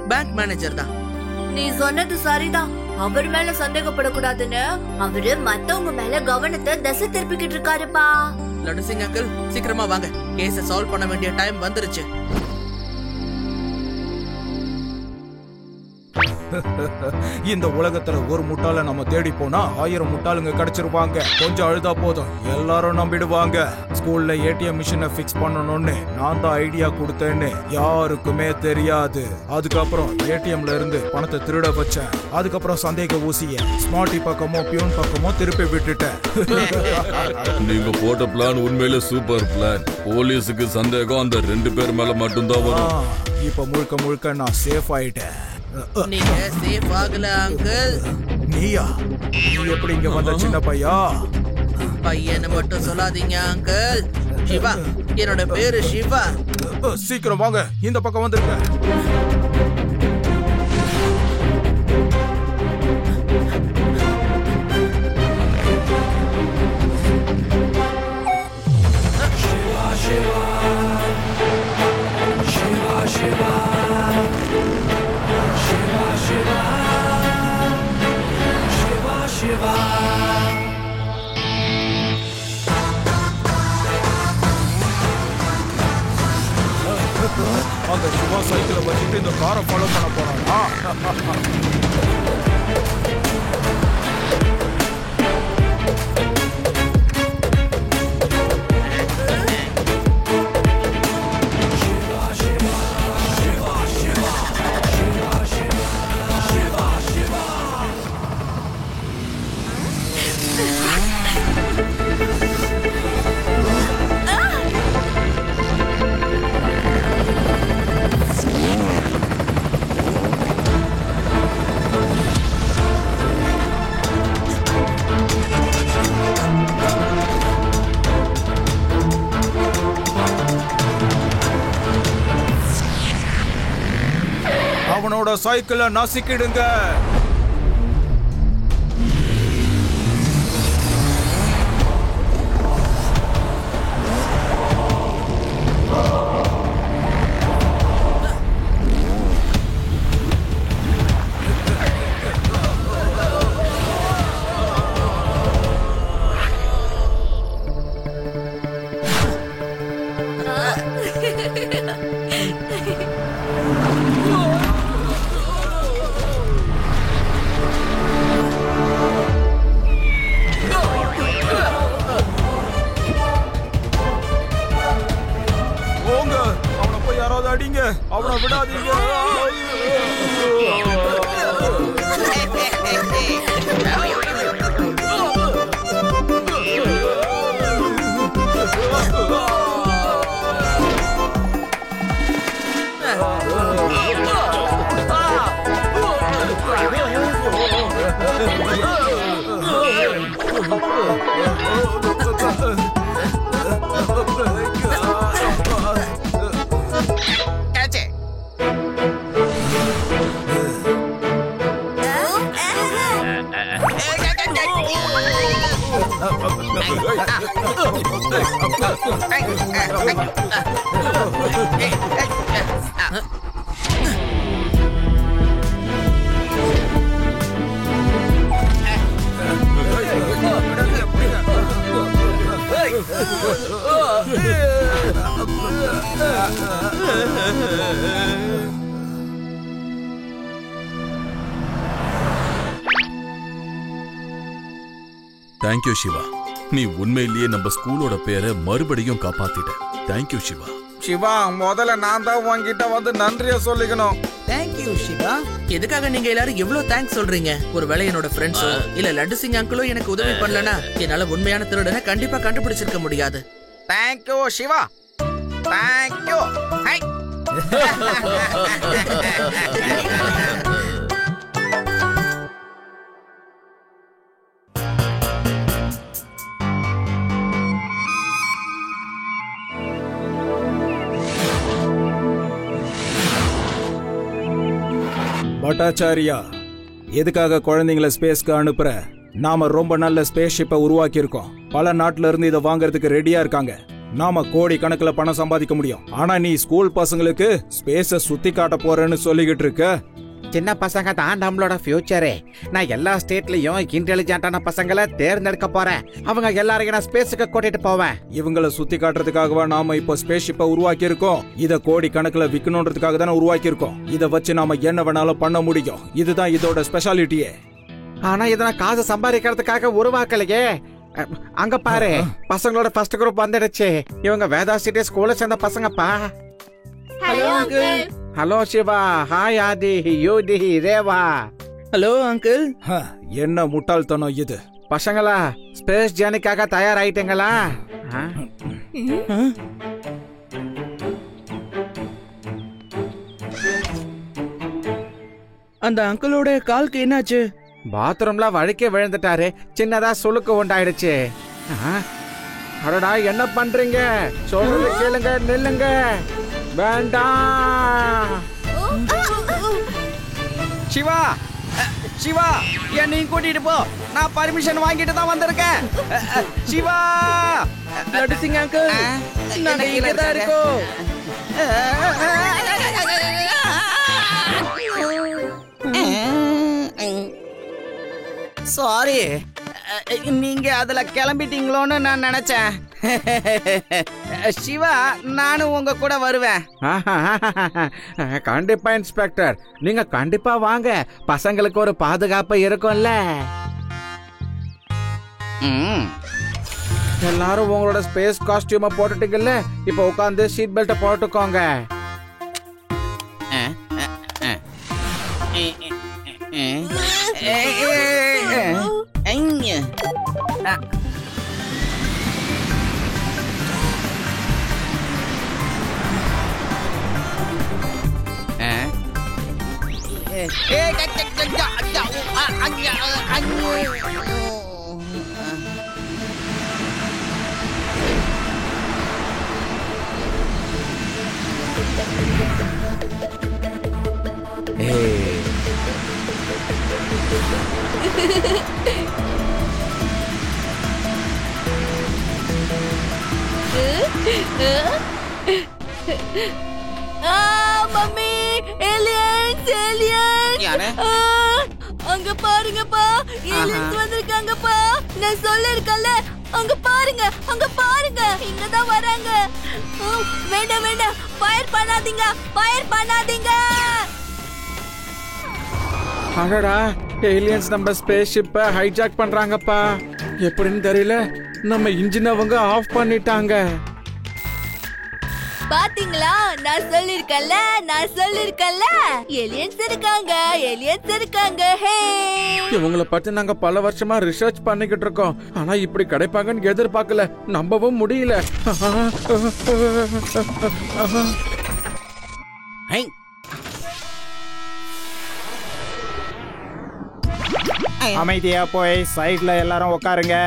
பேங்க் மேனேஜர் தான். நீ சொன்னது சரிதான். அவர் மேல சந்தேகப்படக்கூடாதுன்னு அவரு மத்தவங்க மேல கவனத்தை திசை திருப்பிக்கிட்டு இருக்காருப்பா. லட்டு சிங் அங்கிள், சீக்கிரமா வாங்க. கேஸ சால்வ் பண்ண வேண்டிய டைம் வந்துருச்சு. இந்த உலகத்துல ஒரு முட்டாள நம்ம தேடி போனா 1000 முட்டாளுங்க கிடைச்சிருவாங்க. கொஞ்சம் அழுதா போதும் எல்லாரும் நம்பிடுவாங்க. ஸ்கூல்ல ஏடிஎம் மிஷினை ஃபிக்ஸ் பண்ணணும்னு நான் தான் ஐடியா கொடுத்தேன்னு யாருக்குமே தெரியாது. அதுக்கப்புறம் ஏடிஎம்ல இருந்து பணத்தை திருட வச்சேன். அதுக்கப்புறம் சந்தேக ஊசிய ஸ்மார்ட்டி பக்கமோ பியூன் பக்கமோ திருப்பி விட்டுட்டேன். நீங்க போட்ட பிளான் உண்மையில சூப்பர் பிளான். போலீஸுக்கு சந்தேகம் அந்த 2 பேர் மேல மட்டும்தான் வரும். இப்ப முழுக்க முழுக்க நான் சேஃப் ஆயிட்டேன். நீங்க சேஃப் ஆகல அங்கிள். நீயா? நீ எப்படி இங்க வந்த சின்ன பையா? பையனை மட்டும் சொல்லாதீங்க அங்கிள். சிவா, என்னோட பேரு சிவா. சீக்கிரம் வாங்க, இந்த பக்கம் வந்துருங்க. அந்த சிவா சைக்கிளை வச்சுட்டு இந்த காரை ஃபாலோ பண்ண போறானா? அவனோட சைக்கிளை நசுக்கிடுங்க. அடிங்க, அவனை விடாதீங்க. தேங்க்யூ சிவா. நீ உண்மையிலேயே நம்ம ஸ்கூலோட பேரை மறுபடியும் காப்பாத்திட்ட. தேங்க்யூ சிவா. சிவா, முதல்ல நான் தான் உன்கிட்ட வந்து நன்றிய சொல்லிக்கணும். தேங்க்யூ சிவா. எதுக்காக நீங்க எல்லாரும் எவ்வளவு தேங்க்ஸ் சொல்றீங்க? ஒருவேளை என்னோட ஃப்ரெண்ட்ஸோ இல்ல லட்டு சிங் அங்கிளோ எனக்கு உதவி பண்ணலனா என்னால உண்மையான திருடனை கண்டிப்பா கண்டுபிடிச்சிருக்க முடியாது. Thank you Shiva. Thank you. Hi. Bhattacharya, எதுக்காக குழந்தைங்களை ஸ்பேஸ்க்கு அனுப்புற? நாம ரொம்ப நல்ல ஸ்பேஸ் ஷிப்பை உருவாக்கி இருக்கோம். பல நாட்டுல இருந்து இதை வாங்குறதுக்கு ரெடியா இருக்காங்க. நாம கோடி கணக்குல பணம் சம்பாதிக்க முடியும். ஆனா நீ ஸ்கூல் பசங்களுக்கு ஸ்பேஸ சுத்தி காட்ட போறேன்னு சொல்லிக்கிட்டு இருக்க. சின்ன பசங்க தான் நம்மளோட ஃபியூச்சரே. நான் எல்லா ஸ்டேட்லயும் இன்டெலிஜென்ட்டான பசங்களை தேர்ந்தெடுக்க போறேன். அவங்க எல்லாரையும் நான் ஸ்பேஸுக்கு கூட்டிட்டு போவேன். இவங்களை சுத்தி காட்டுறதுக்காகவா நாம இப்போ ஸ்பேஸ் ஷிப்பை உருவாக்கி இருக்கோம்? இத கோடி கணக்குல விக்கணும்ன்றதுக்காக தானே உருவாக்கி இருக்கோம். இத வச்சு நாம என்ன வேணாலும் பண்ண முடியும். இதுதான் இதோட ஸ்பெஷாலிட்டியே. ஆனா இத நான் காசு சம்பாதிக்கிறதுக்காக உருவாக்கலையே. அங்க பாரு, பசங்களோட ஃபர்ஸ்ட் குரூப் வந்துடுச்சு. இவங்க வேதா சிட்டி ஸ்கூல்ல சேர்ந்த பசங்கப்பா. Hello uncle. Hello Shiva. Hi Aadhi, Yudhi, Reva. Hello uncle. என்ன முட்டாள்தனம் இது? பசங்களா, ஸ்பேஸ் ஜர்னிக்காக தயாராயிட்டீங்களா? அந்த அங்கிளோட காலுக்கு என்னாச்சு? பாத்ரூம்ல வழுக்கி விழுந்துட்டாரு. சின்னதா சுளுக்கு உண்டாயிடுச்சு. அடடா, என்ன பண்றீங்க? சொல்றது கேளுங்க, நில்லுங்க. வேண்டாம். சிவா, சிவா, என்னையும் கூட்டிட்டு போ. நான் பர்மிஷன் வாங்கிட்டு தான் வந்திருக்கேன். சிவா. லட்டு சிங் அங்கிள், நாங்க இங்க தான் இருக்கோம். சாரி, நீங்க அதுல கிளம்பிட்டீங்களோன்னு நான் நினைச்சேன். சிவா, நானும் உங்க கூட வருவேன். கண்டிப்பா இன்ஸ்பெக்டர், நீங்க கண்டிப்பா வாங்க. பசங்களுக்கு ஒரு பாதுகாப்பு இருக்கும்ல. எல்லாரும் உங்களோட ஸ்பேஸ் காஸ்டியூமை போட்டுட்டீங்கல்ல, இப்ப உட்காந்து சீட் பெல்ட்டை போட்டுக்கோங்க. Mummy, aliens, aliens. அங்க பாருங்கப்பா, ஏலியன்ஸ் வந்திருக்காங்கப்பா. நான் சொல்லிருக்கல, அங்க பாருங்க, அங்க பாருங்க, இங்கதான் வராங்க. வேண்டாம் வேண்டாம், ஃபயர் பண்ணாதீங்க, ஃபயர் பண்ணாதீங்க. அடடா, ஏலியன்ஸ் நம்ம ஸ்பேஸ் ஷிப்பை ஹைஜாக் பண்றாங்கப்பா. எப்படின்னு தெரியல, நம்ம இன்ஜின் அவங்க ஆஃப் பண்ணிட்டாங்க. பாத்தீங்களா, நான் சொல்லிருக்கல, நான் சொல்லிருக்கல, ஏலியன்ஸ் இருக்காங்க, ஏலியன்ஸ் இருக்காங்க. ஹே, இவங்கள பத்தி நாங்க பல வருஷமா ரிசர்ச் பண்ணிக்கிட்டு இருக்கோம். ஆனா இப்படி கிடைப்பாங்கன்னு எதிர்பார்க்கல, நம்பவும் முடியல. அமைதியா போய் சைடுல எல்லாரும் உட்காருங்க.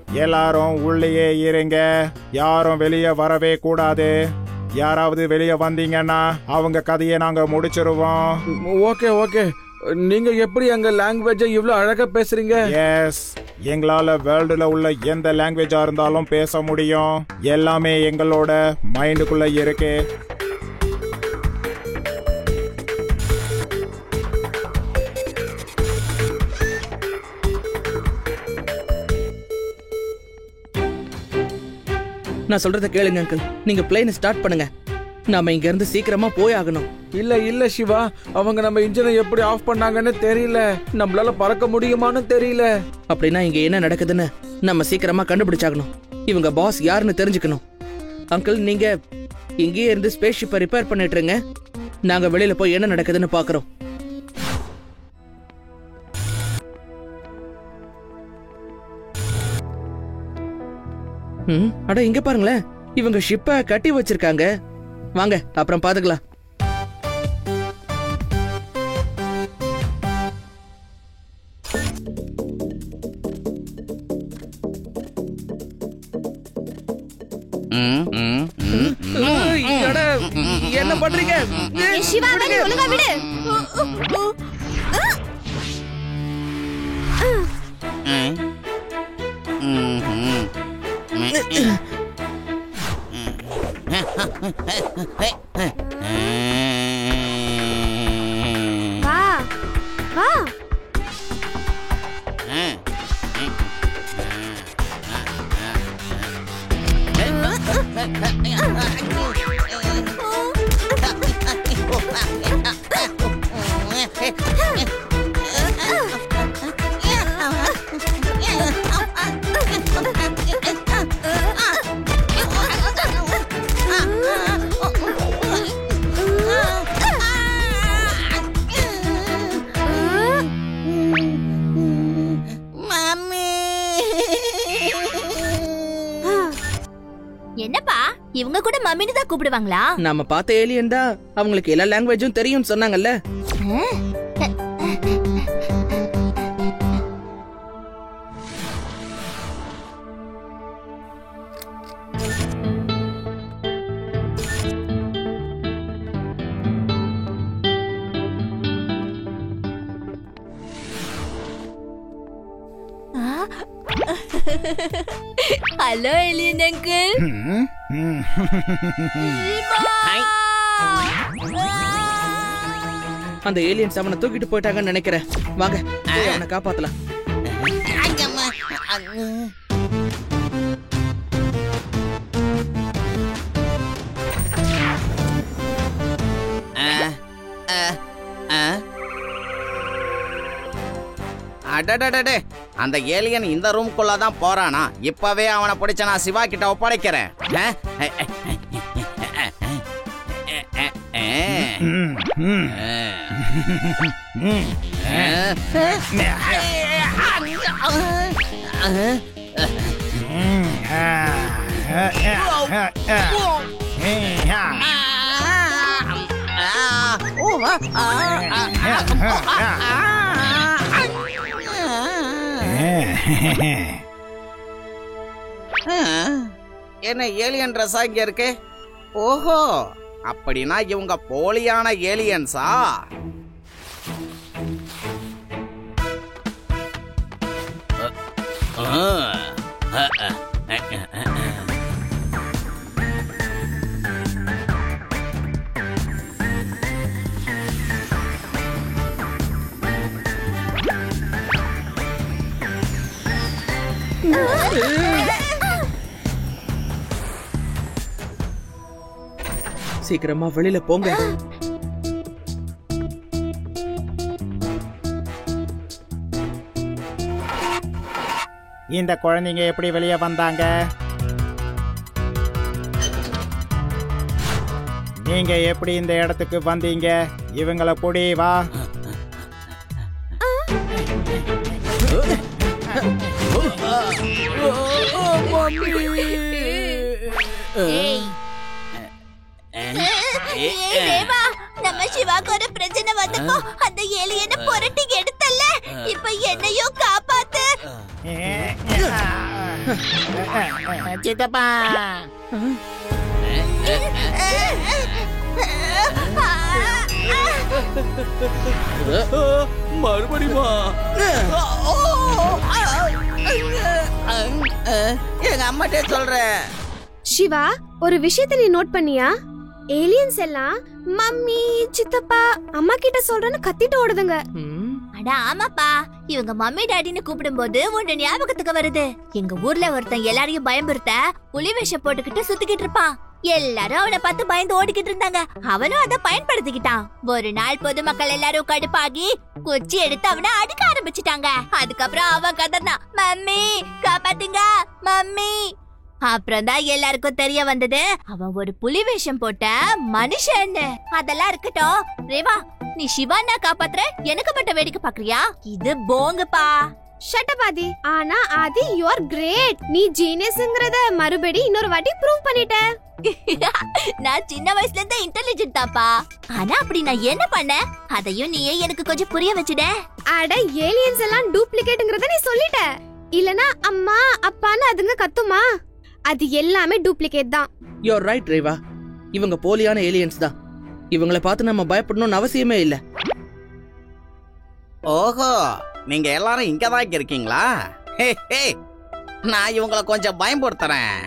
எல்லாரும் உள்ளேயே இருங்க, யாரும் வெளியே வரவே கூடாது. யாராவது வெளியே வந்தீங்கன்னா அவங்க கதையை நாங்க முடிச்சிருவோம். Okay okay. நீங்க எப்படி எங்க லாங்குவேஜை இவ்ளோ அழகா பேசுறீங்க? எஸ், எங்களால வேர்ல்டுல உள்ள எந்த லாங்குவேஜா இருந்தாலும் பேச முடியும். எல்லாமே எங்களோட மைண்டுக்குள்ள இருக்கு. நான் சொல்றத கேளுங்க அங்கிள். நீங்க பிளேன் ஸ்டார்ட் பண்ணுங்க. நாம இங்க இருந்து சீக்கிரமா போய் ஆகணும். இல்ல சிவா, அவங்க நம்ம இன்ஜினை எப்படி ஆஃப் பண்ணாங்கன்னு தெரியல. நம்மளால பறக்க முடியுமான்னு தெரியல. அப்படின்னா இங்க என்ன நடக்குதுன்னு நம்ம சீக்கிரமா கண்டுபிடிச்சாகணும். இவங்க பாஸ் யாருன்னு தெரிஞ்சுக்கணும். அங்கிள், நீங்க இங்கேயே இருந்து ஸ்பேஸ் ஷிப்பை ரிப்பேர் பண்ணிட்டு இருங்க. நாங்க வெளியில போய் என்ன நடக்குதுன்னு பாக்குறோம். அட இங்க பாருங்களேன், இவங்க ஷிப்பை கட்டி வச்சிருக்காங்க. வாங்க அப்புறம் பாத்துக்கலாம். என்ன பண்றீங்க? சிவா, ஒழுங்கா விடு. வா வா. என்னப்பா, இவங்க கூட மம்மின்னு தான் கூப்பிடுவாங்களா? நாம பார்த்த ஏலியன் தான். அவங்களுக்கு எல்லா லாங்குவேஜும் தெரியும்னு சொன்னாங்கல்ல. Hello alien uncle. அந்த ஏலியன்ஸ் அவனை தூக்கிட்டு போயிட்டாங்கன்னு நினைக்கிறேன். வாங்க போய் அவனை காப்பாத்தலாம். அடடடடே, அந்த ஏலியன் இந்த ரூம்குள்ள தான் போறானா? இப்பவே அவனை பிடிச்ச நான் சிவா கிட்ட ஒப்படைக்கிறேன். என்ன ஏலியன் ட்ரெஸ்ஸா இங்க இருக்கு? ஓஹோ, அப்படின்னா இவங்க போலியான ஏலியன்ஸா? சீக்கிரமா வெளியில போங்க. இந்த குழந்தைங்க எப்படி வெளியே வந்தாங்க? நீங்க எப்படி இந்த இடத்துக்கு வந்தீங்க? இவங்கள புடி, வா. தேவா, நம்ம சிவாக்கு ஒரு பிரச்சனை வந்தப்போ அந்த ஏலியனை புரட்டி எடுத்தல்ல, இப்ப என்னையும் காப்பாத்து. சித்தப்பா மறுபடியுமா? எங்க அம்மாட்டே சொல்றேன். சிவா, ஒரு விஷயத்தை நீ நோட் பண்ணியா? ஏலியன்ஸ் எல்லாம் மம்மி சித்தப்பா அம்மா கிட்ட சொல்றேன்னு கத்திட்டு ஓடுதுங்க. அட ஆமாப்பா, இவங்க மம்மி டாடின்னு கூப்பிடும்போது ஒண்ணு ஞாபகத்துக்கு வருது. எங்க ஊர்ல ஒருத்தன் எல்லாரையும் பயம்புறுத்த புலி வேஷம் போட்டுக்கிட்டு சுத்திக்கிட்டு இருப்பான். எல்லாரும் அவனை பார்த்து பயந்து ஓடிக்கிட்டு இருந்தாங்க. அவனும் அதை பயன்படுத்திக்கிட்டான். ஒரு நாள் பொதுமக்கள் எல்லாரும் கடுப்பாகி குச்சி எடுத்து அவனை அடிக்க ஆரம்பிச்சிட்டாங்க. அதுக்கப்புறம் அவன் கதர்னான், மம்மி காப்பாத்துங்க மம்மி. அப்புறம் தான் எல்லாருக்கும் தெரிய வந்தது அவன் ஒரு புலி வேஷம் போட்ட மனுஷன். அதெல்லாம் இருக்கட்டும் ரேவா, நீ சிவானா காப்பாத்துற, எனக்கு மட்டும் வேடிக்கை பாக்குறியா? இது போங்கப்பா. ஷட்டபாதி. ஆனா ஆதி யூ ஆர் கிரேட். நீ ஜீனியஸ்ங்கறத மறுபடி இன்னொரு வாட்டி ப்ரூவ் பண்ணிட்ட. நான் சின்ன வயசுல இருந்தே இன்டெலிஜென்ட் தாப்பா. ஆனா அப்படி நான் என்ன பண்ணேன் அதையும் நீயே எனக்கு கொஞ்சம் புரிய வச்சுட. அட ஏலியன்ஸ் எல்லாம் டூப்ளிகேட்ங்கறத நீ சொல்லிட்ட. இல்லனா அம்மா அப்பான்னு அதுங்க கத்துமா? அது எல்லாமே டூப்ளிகேட் தான். You are right Reva. இவங்க போலியான ஏலியன்ஸ் தான். இவங்களை பார்த்து நம்ம பயப்படணும்னு அவசியமே இல்ல. ஓஹோ, நீங்க எல்லாரும் இங்கதான் இருக்கீங்களா? நான் இவங்களை கொஞ்சம் பயன்படுத்துறேன்.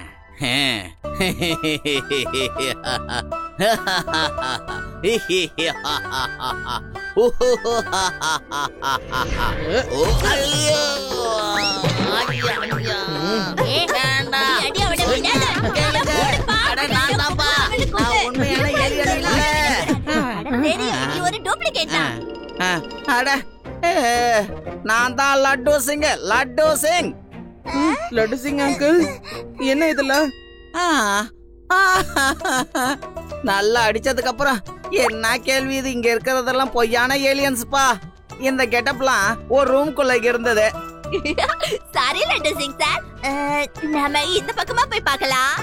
நான் தான் லட்டு சிங். லட்டு சிங். லட்டு சிங் அங்கிள், என்ன இதெல்லாம்? நல்லா அடிச்சதுக்கு அப்புறம் என்ன கேள்வி இது? இங்க இருக்கிறதெல்லாம் பொய்யான ஏலியன்ஸ்பா. இந்த கெட்டப்லாம் ஒரு ரூம்குள்ள இருந்தது. சாரி லட்டு சிங் சார், நாம இந்த பக்கமா போய் பார்க்கலாம்.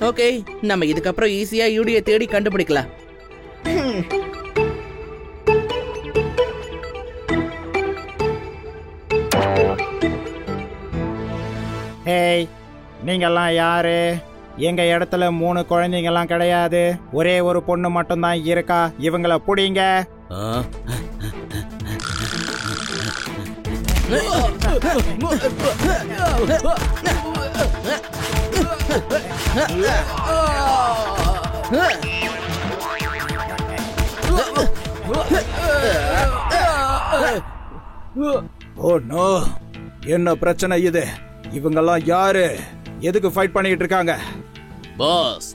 ஓகே, நம்ம இதுக்கப்புறம் ஈஸியா யூடியை தேடி கண்டுபிடிக்கலாம். ஹேய், நீங்கெல்லாம் யாரு? எங்க இடத்துல 3 குழந்தைங்கலாம் கிடையாது, ஒரே ஒரு பொண்ணு மட்டும்தான் இருக்கா. இவங்கள புடிங்க. ஓ நோ, என்ன பிரச்சனை இது? இவங்கெல்லாம் யாரு? எதுக்கு ஃபைட் பண்ணிட்டு இருக்காங்க? பாஸ்,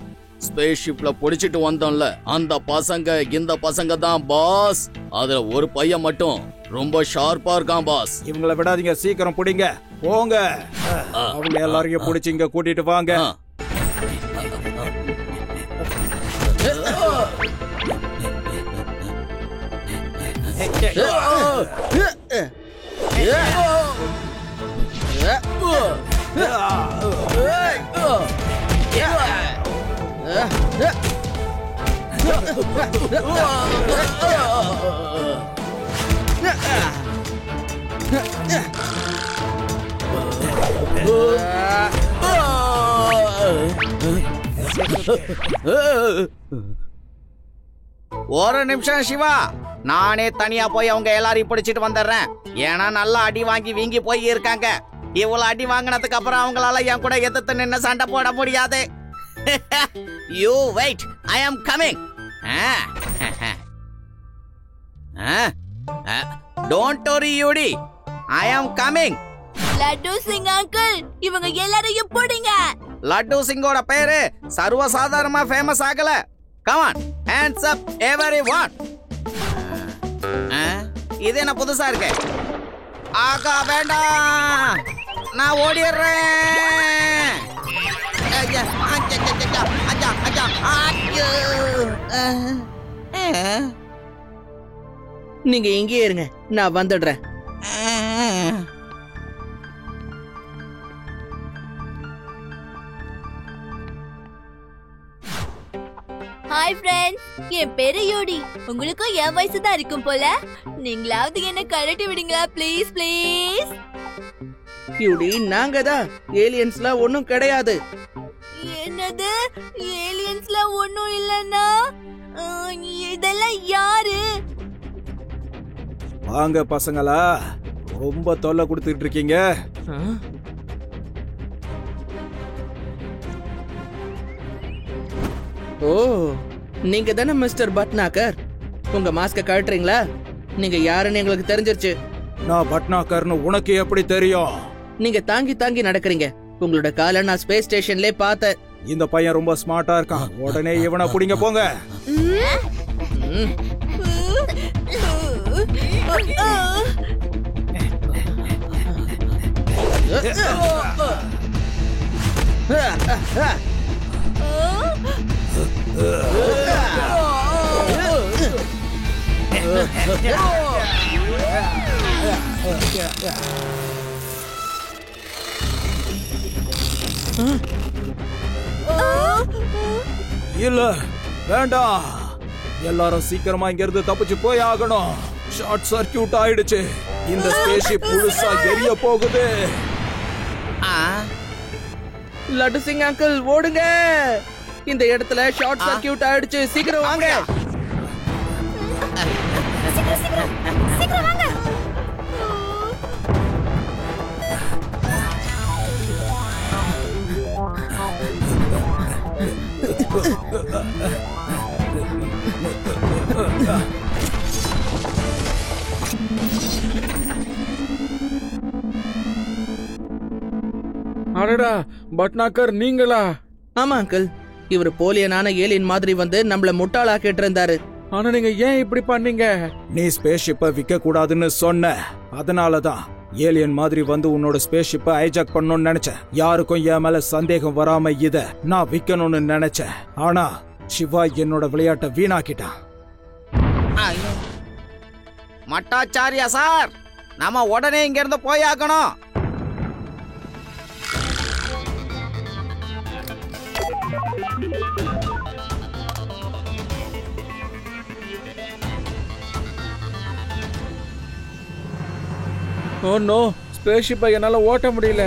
ஸ்பேஸ் ஷிப்ல புடிச்சிட்டு வந்தோம்ல அந்த பசங்க இந்த பசங்க தான் பாஸ். அதுல ஒரு பையன் மட்டும் ரொம்ப ஷார்ப்பா இருக்கான் பாஸ். இவங்கள விடாதீங்க, சீக்கிரம் புடிங்க. போங்க, அவங்க எல்லாரையும் புடிச்சு இங்க கூட்டிட்டு வாங்க. ஒரு நிமிஷம் சிவா, நானே தனியா போய் அவங்க எல்லாரையும் பிடிச்சிட்டு வந்துடுறேன். ஏன்னா நல்லா அடி வாங்கி வீங்கி போய் இருக்காங்க. இவ்வளவு அடி வாங்கினதுக்கு அப்புறம் அவங்களால என் கூட எதிர்த்து நின்று சண்டை போட முடியாது. You wait, I am coming. Don't worry Yudi, I am coming. Laddu Singh uncle, இவங்க எல்லாரையும் போடுங்க. லட்டு சிங்கோட பேரு சர்வசாதாரணமா ஃபேமஸ் ஆகல. Come on, hands up everyone. இது என்ன புதுசா இருக்கு? ஆகா வேண்டாம், நான் ஓடிடுறேன். நீங்க இங்கே இருங்க, நான் வந்துடுறேன். ஹாய் ஃப்ரெண்ட்ஸ், என் பேரு யோடி. உங்களுக்கும் என் வயசு தான் இருக்கும் போல. நீங்களாவது என்ன கழட்டி விடுங்களா ப்ளீஸ் ப்ளீஸ். யூடி, நாங்க தான். ஏலியன்ஸ்லாம் ஒண்ணும் கிடையாது. என்னது? ஏலியன்ஸ்லாம் ஒண்ணும் இல்லன்னா இதெல்லாம் யாரு? வாங்க பசங்களா, ரொம்ப தொல்லை கொடுத்துட்டு இருக்கீங்க. ஓ, நீங்க தானே மிஸ்டர் பட்னாக்கர். உங்க மாஸ்க கழட்டுறீங்களா? நீங்க யாருன்னு எங்களுக்கு தெரிஞ்சிருச்சு. நான் பட்னாக்கர்னு உனக்கு எப்படி தெரியும்? நீங்க தாங்கி தாங்கி நடக்கிறீங்க. உங்களோட காலை நான் ஸ்பேஸ் ஸ்டேஷன்ல பார்த்தேன். இந்த பையன் ரொம்ப ஸ்மார்ட்டா இருக்கான். உடனே இவனை புடிங்க போங்க. இல்ல, வேண்டாம். எல்லாரும் சீக்கிரமா இங்க இருந்து தப்பிச்சு போய் ஆகணும். ஷார்ட் சர்க்கியூட் ஆயிடுச்சு. இந்த ஸ்பேஸ்ஷிப் முழுசா எரிய போகுது. லட்டு சிங் அங்கிள், ஓடுங்க. இந்த இடத்துல ஷார்ட் சர்க்கியூட் ஆயிடுச்சு. சீக்கிரம் வாங்க. சீக்கிரம் வாங்க. அடடா, பட்னாக்கர் நீங்களா? ஆமா அங்கிள், இவர் போலியனான ஏலியன் மாதிரி வந்து நம்மள முட்டாளாக்கிட்டு இருந்தாரு. ஆனா நீங்க ஏன் இப்படி பண்ணீங்க? நீ ஸ்பேஸ்ஷிப்பை விற்க கூடாதுன்னு சொன்ன. அதனாலதான் ஏலியன் மாதிரி வந்து உன்னோட ஸ்பேஸ்ஷிப்பை ஹைஜாக் பண்ணணும்னு நினைச்சேன். யாருக்கும் என் மேல சந்தேகம் வராம இத நான் விற்கணும்னு நினைச்சேன். ஆனா சிவா என்னோட விளையாட்டை வீணாக்கிட்டான். மட்டாச்சாரியா சார், நாம உடனே இங்க இருந்து போயாகணும். ஓ நோ, ஸ்பேஸ்ஷிப்பை என்னால ஓட்ட முடியல.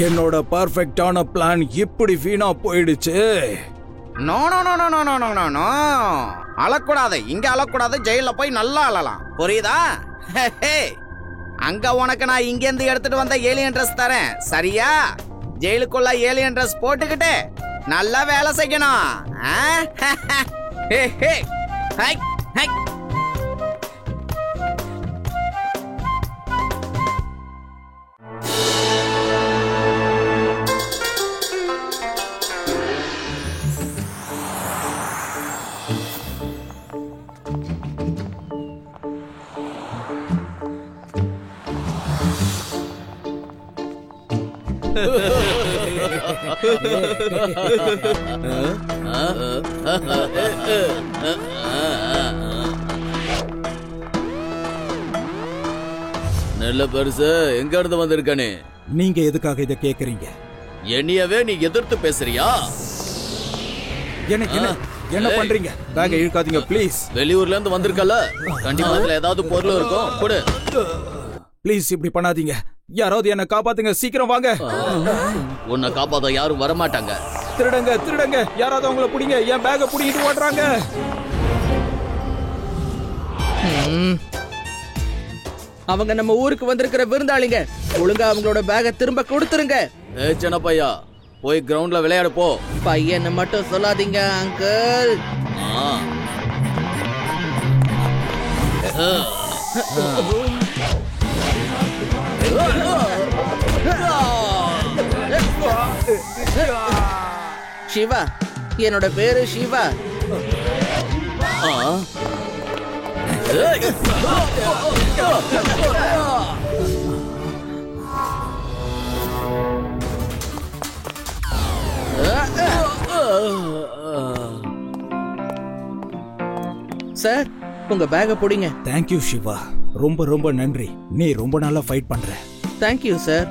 என்னோட பர்ஃபெக்டான பிளான் இப்படி வீணா போயிடுச்சு. No no no no no no no no, அழக்கூடாது. இங்க அழக்கூடாது. ஜெயில போய் நல்லா அழலாம், புரியுதா? அங்க உனக்கு நான் இங்க இருந்து எடுத்துட்டு வந்த ஏலியன் ட்ரெஸ் தரேன், சரியா? ஜெயிலுக்குள்ள ஏலியன் ட்ரெஸ் போட்டுக்கிட்டு நல்லா வேலை செய்யணும். நல்ல பெருசு, எங்க இருந்து வந்திருக்கானே? நீங்க எதுக்காக இத கேக்குறீங்க? என்னையவே நீ எதிர்த்து பேசுறியா? என்ன பண்றீங்க? பேக் இழுக்காதீங்க ப்ளீஸ். வெளியூர்ல இருந்து வந்திருக்கல, கண்டிப்பா அதுல ஏதாவது பொருள் இருக்கும். கொடு ப்ளீஸ். இப்படி பண்ணாதீங்க. யாராவது என்ன காப்பாத்துங்க, சீக்கிரம் வாங்க. உன்னை காப்பாத்த யாரும் வரமாட்டாங்க. திருடங்க திருடங்க, யாராவது அவங்கள புடிங்க. என் பேக்க புடிங்கிட்டு ஓடுறாங்க. அவங்க நம்ம ஊருக்கு வந்திருக்கிற விருந்தாளிங்க. ஒழுங்கா அவங்களோட பேக திரும்ப கொடுத்துருங்க. சின்ன பையா, போய் கிரவுண்ட்ல விளையாடு போ. பையன்னு மட்டும் சொல்லாதீங்க அங்கிள். சிவா, என்னோட பேரு சிவா. சார், உங்க பேக பிடிங்க. தேங்க்யூ சிவா, ரொம்ப ரொம்ப நன்றி. நீ ரொம்ப நல்லா ஃபைட் பண்ற. Thank you sir.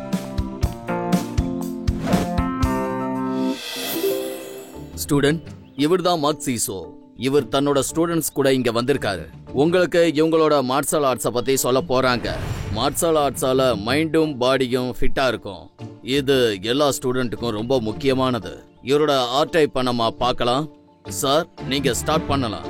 ஸ்டூடெண்ட், இவர்தான் மார்க்சிசோ. இவர் தன்னோட ஸ்டூடெண்ட்ஸ் கூட இங்க வந்திருக்காரு. உங்களுக்கு இவங்களோட மார்ஷல் ஆர்ட்ஸை பத்தி சொல்ல போறாங்க. மார்ஷல் ஆர்ட்ஸால மைண்டும் பாடியும் ஃபிட்டா இருக்கும். இது எல்லா ஸ்டூடெண்ட்டுக்கும் ரொம்ப முக்கியமானது. இவரோட ஆர்ட்டை இப்ப நம்ம பார்க்கலாம். சார், நீங்க ஸ்டார்ட் பண்ணலாம்.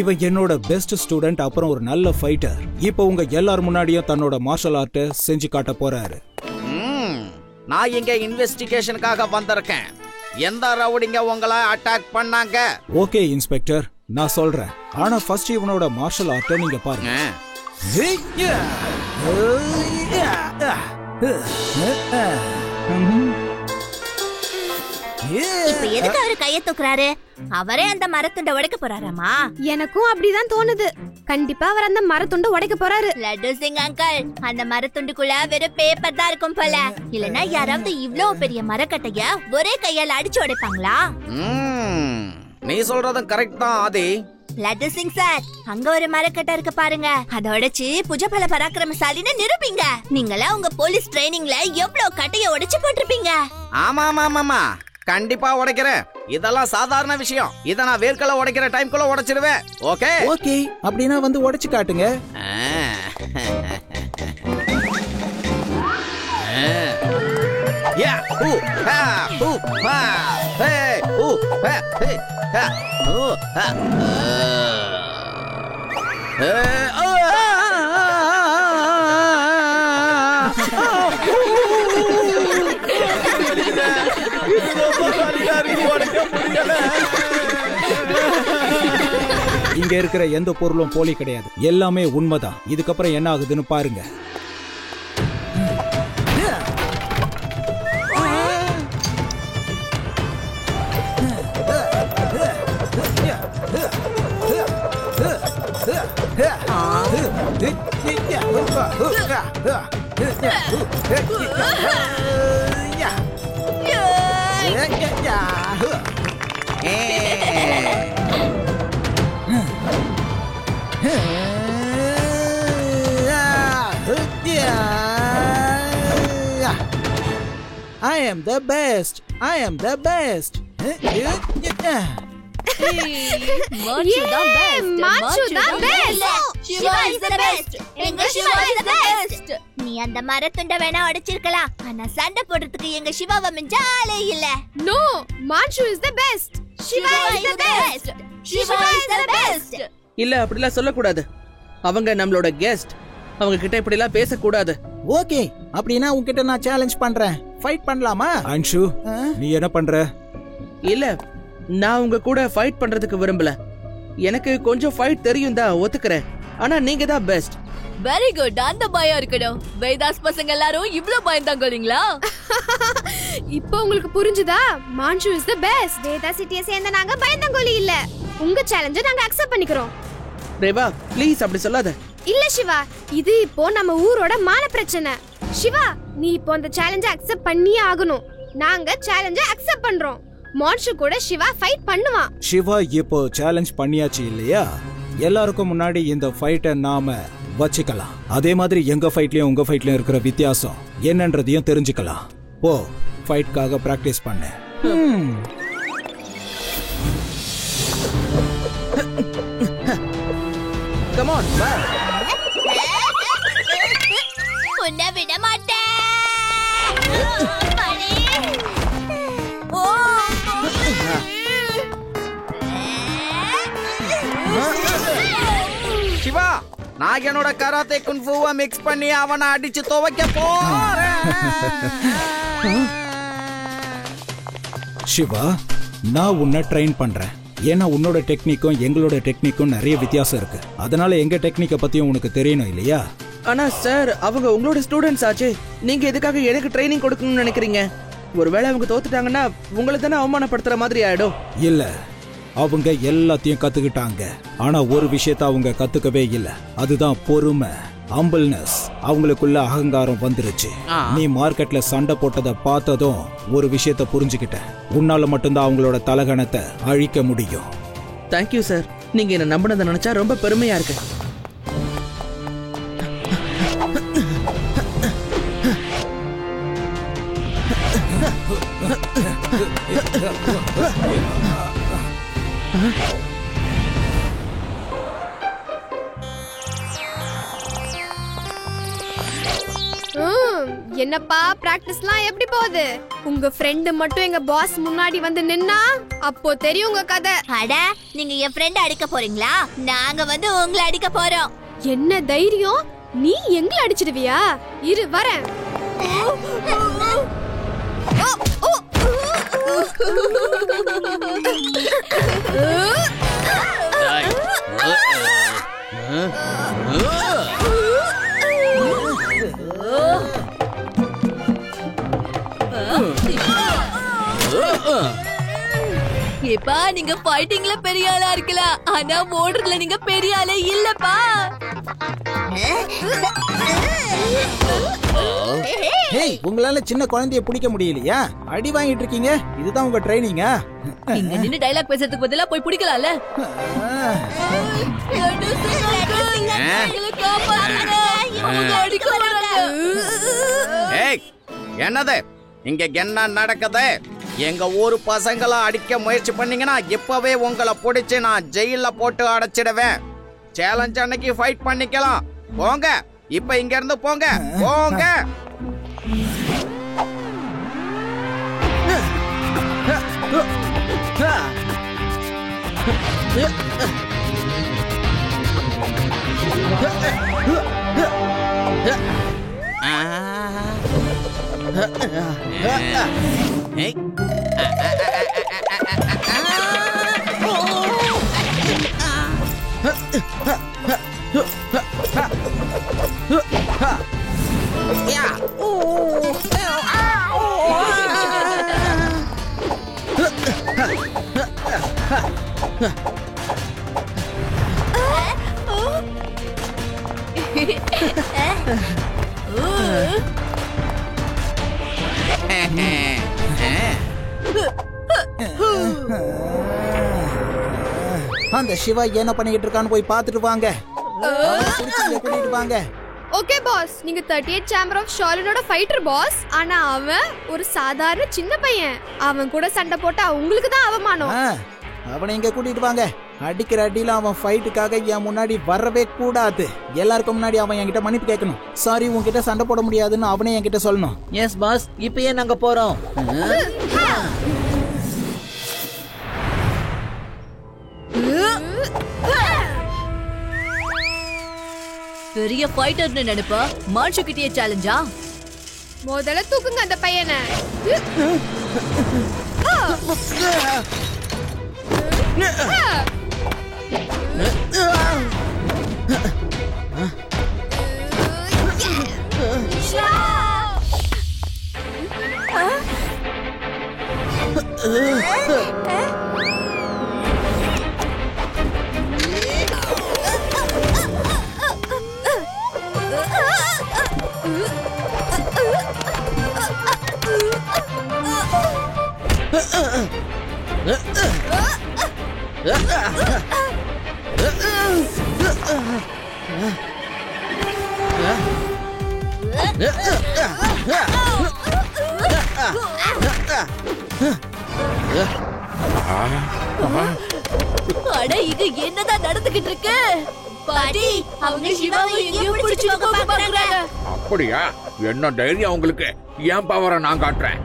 இவன் என்னோட பெஸ்ட் ஸ்டூடெண்ட், அப்புறம் ஒரு நல்ல ஃபைட்டர். இப்போ உங்க எல்லார் முன்னாடியும் தன்னோட மார்ஷல் ஆர்ட்டை செஞ்சு காட்ட போறாரு. நான் இங்க இன்வெஸ்டிகேஷனுக்காக வந்திருக்கேன். எந்த ரவுடிங்க உங்களை அட்டாக் பண்ணாங்க? ஓகே இன்ஸ்பெக்டர், நான் சொல்றேன். ஆனா ஃபர்ஸ்ட் இவனோட மார்ஷல் ஆர்ட்டை நீங்க பாருங்க. இப்ப எதுக்கு அவரு கைய தூக்குறாரு? அவரே அந்த மரத்துண்ட உடைக்க போறாராமா? எனக்கும் அப்படிதான் தோணுது. கண்டிப்பா அவர் அந்த மரத்துண்ட உடைக்க போறாரு. லட்டு சிங் அங்கிள், அந்த மரத்துண்டுக்குள்ள வெறும் பேப்பர் தான் இருக்கும் போல. இல்லனா யாராவது இவ்ளோ பெரிய மரக்கட்டைய ஒரே கையால அடிச்சு உடைப்பாங்களா? நீ சொல்றதும் கரெக்ட் தான் ஆதி. லட்டு சிங் சார், அங்க ஒரு மரக்கட்டை இருக்கு பாருங்க. அத உடைச்சு புஜபல பராக்கிரமசாலின்னு நிரூபிங்க. நீங்களா உங்க போலீஸ் ட்ரைனிங்ல எவ்வளவு கட்டைய உடைச்சு போட்டிருப்பீங்க. ஆமா ஆமா ஆமா, கண்டிப்பா உடைக்கிறேன். இதெல்லாம் சாதாரண விஷயம். இத நான் வேர்க்கல உடைக்கிற டைம்க்குள்ள உடைச்சிடுவேன். ஓகே ஓகே, அப்படின்னா வந்து உடைச்சு காட்டுங்க. இங்க இருக்கிற எந்த பொருளும் போலி கிடையாது. எல்லாமே உண்மைதான். இதுக்கப்புறம் என்ன ஆகுதுன்னு பாருங்க. I am the best. I am the best. Manchu the best. Manchu the best. Shiva is the best. எங்க Shiva is the best. நீ அந்த மரத்துண்ட வேணா உடைச்சிருக்கலாம், ஆனா சண்டை போடுறதுக்கு எங்க சிவாவை மிஞ்ச ஆளே இல்ல. No, Manchu is the best. Shiva is the best. Shiva is the best. இல்ல, அப்படிலாம் சொல்லக்கூடாது. அவங்க நம்மளோட கெஸ்ட். அவங்க கிட்ட இப்படிலாம் பேசக்கூடாது. ஓகே, அப்படின்னா உன்கிட்ட நான் சேலஞ்ச் பண்றேன். ஃபைட் பண்ணலாமா? அன்ஷு, நீ என்ன பண்ற? இல்ல, நான் உங்க கூட ஃபைட் பண்றதுக்கு விரும்பல. எனக்கு கொஞ்சம் ஃபைட் தெரியும் தான், ஒத்துக்கிறேன். ஆனா நீங்க தான் பெஸ்ட். Very good. அந்த பயம் இருக்கணும். வேதாஸ் பசங்க எல்லாரும் இவ்ளோ பயந்தாங்கறீங்களா? இப்போ உங்களுக்கு புரிஞ்சுதா? Manchu is the best. Veda சிட்டியை சேர்ந்த நாங்க பயந்தாங்கோலி இல்ல. உங்க சேலஞ்சை நாங்க அக்செப்ட் பண்ணிக்கிறோம். ரேவா, ப்ளீஸ் அப்படி சொல்லாத. இல்ல சிவா, இது இப்போ நம்ம ஊரோட மான பிரச்சனை. சிவா, நீ இப்போ அந்த சேலஞ்சை அக்செப்ட் பண்ணியே ஆகணும். நாங்க சேலஞ்சை அக்செப்ட் பண்றோம். Manchu கூட சிவா ஃபைட் பண்ணுவான். சிவா இப்போ சேலஞ்ச் பண்ணியாச்சு இல்லையா? எல்லாருக்கும் முன்னாடி இந்த ஃபைட்டை நாம வச்சுக்கலாம். அதே மாதிரி எங்க ஃபைட்லயும் உங்க ஃபைட்லயும் இருக்கிற வித்தியாசம் என்னன்றதையும் தெரிஞ்சுக்கலாம். போ, ஃபைட்காக பிராக்டிஸ் பண்ணு. கம் ஆன், வா. உன்னை விட மாட்டேன். ஓ நான் என்னோட கராத்தே குன்ஃபூவை மிக்ஸ் பண்ணி அவனை அடிச்சு துவைக்க போறேன். சிவா, நான் உன்னை ட்ரெயின் பண்றேன். ஏன்னா உன்னோட டெக்னிக்கும் எங்களோட டெக்னிக்கும் நிறைய வித்தியாசம் இருக்கு. அதனால எங்க டெக்னிக்கை பத்தியும் உனக்கு தெரியணும் இல்லையா? ஆனா சார், அவங்க உங்களோட ஸ்டூடெண்ட்ஸ் ஆச்சு. நீங்க எதுக்காக எனக்கு ட்ரைனிங் கொடுக்கணும்னு நினைக்கிறீங்க? ஒருவேளை அவங்க தோத்துட்டாங்கன்னா உங்களை தானே அவமானப்படுத்துற மாதிரி ஆயிடும். இல்ல, அவங்க எல்லாத்தையும் கத்துக்கிட்டாங்க. ஆனா ஒரு விஷயத்த அவங்க கத்துக்கவே இல்ல. அதுதான் பொறுமை, ஹம்பிள்னஸ். அவங்களுக்குள்ள அகங்காரம் வந்துருச்சு. நீ மார்க்கெட்ல சண்டை போட்டதை பார்த்ததும் ஒரு விஷயத்த புரிஞ்சுக்கிட்ட. உன்னால மட்டும்தான் அவங்களோட தலகணத்தை அழிக்க முடியும். Thank you sir. நீங்க என்ன நம்பினதை நினைச்சா ரொம்ப பெருமையா இருக்கு. என்னப்பா பிராக்டிஸ்லாம் எப்படி போகுது? உங்க ஃப்ரெண்ட் மட்டும் எங்க பாஸ் முன்னாடி வந்து நின்னா அப்போ தெரியும் உங்க கதை. அட, நீங்க என் ஃப்ரெண்ட் அடிக்க போறீங்களா? நாங்க வந்து உங்களை அடிக்க போறோம். என்ன தைரியம்? நீ எங்களை அடிச்சிடுவியா? இரு வரேன். ஏப்பா, நீங்க ஃபைட்டிங்ல பெரிய ஆளா இருக்கலாம், ஆனா ஓடுறதுல நீங்க பெரிய ஆளே இல்லப்பா. ஹேய், உங்களால சின்ன குழந்தைய பிடிக்க முடியலையா? அடி வாங்கிட்டு இருக்கீங்க. இதுதான் உங்க ட்ரைனிங்கா? இங்க நின்னு டயலாக் பேசுறதுக்கு பதிலா போய் பிடிக்கலாம்ல. என்னது இங்க என்ன நடக்குது? எங்க ஊரு பசங்களை அடிக்க முயற்சி பண்ணீங்கன்னா இப்பவே உங்களை பிடிச்சு நான் ஜெயில போட்டு அடைச்சிடுவேன். சேலஞ்ச் அன்னைக்கு ஃபைட் பண்ணிக்கலாம். போங்க, இப்ப இங்க இருந்து போங்க, போங்க. அந்த சிவா என்ன பண்ணிட்டு இருக்கான்னு போய் பார்த்துட்டு வாங்க. கூட்டிட்டு வாங்க. ஓகே பாஸ், நீங்க 38 சேம்பர் ஆஃப் ஷாலினோட ஃபைட்டர் பாஸ். ஆனா அவன் ஒரு சாதாரண சின்ன பையன். அவன் கூட சண்டை போட்டா உங்களுக்கு தான் அவமானம். அவனை இங்க கூட்டிட்டு வாங்க. அடிக்கிற அடியில அவன் ஃபைட்டுக்காக என் முன்னாடி வரவே கூடாது. எல்லாருக்கும் முன்னாடி அவன் என்கிட்ட மன்னிப்பு கேட்கணும். சாரி, உன்கிட்ட சண்டை போட முடியாதுன்னு அவனே என்கிட்ட சொல்லணும். எஸ் பாஸ், இப்பயே நாங்க போறோம். பெரிய ஃபைட்டர்னு நினைப்பா, மான்ஷு கிட்டியே சேலஞ்சா? முதல்ல தூக்குங்க அந்த பையனை. அட, இது என்னதான் நடந்துகிட்டு இருக்கு? பாட்டி, அவங்க சிவாவை எங்கேயோ பிடிச்சு பார்க்கறாங்க. அப்படியா? என்ன தைரியம் உங்களுக்கு? என் பவரை நான் காட்டுறேன்.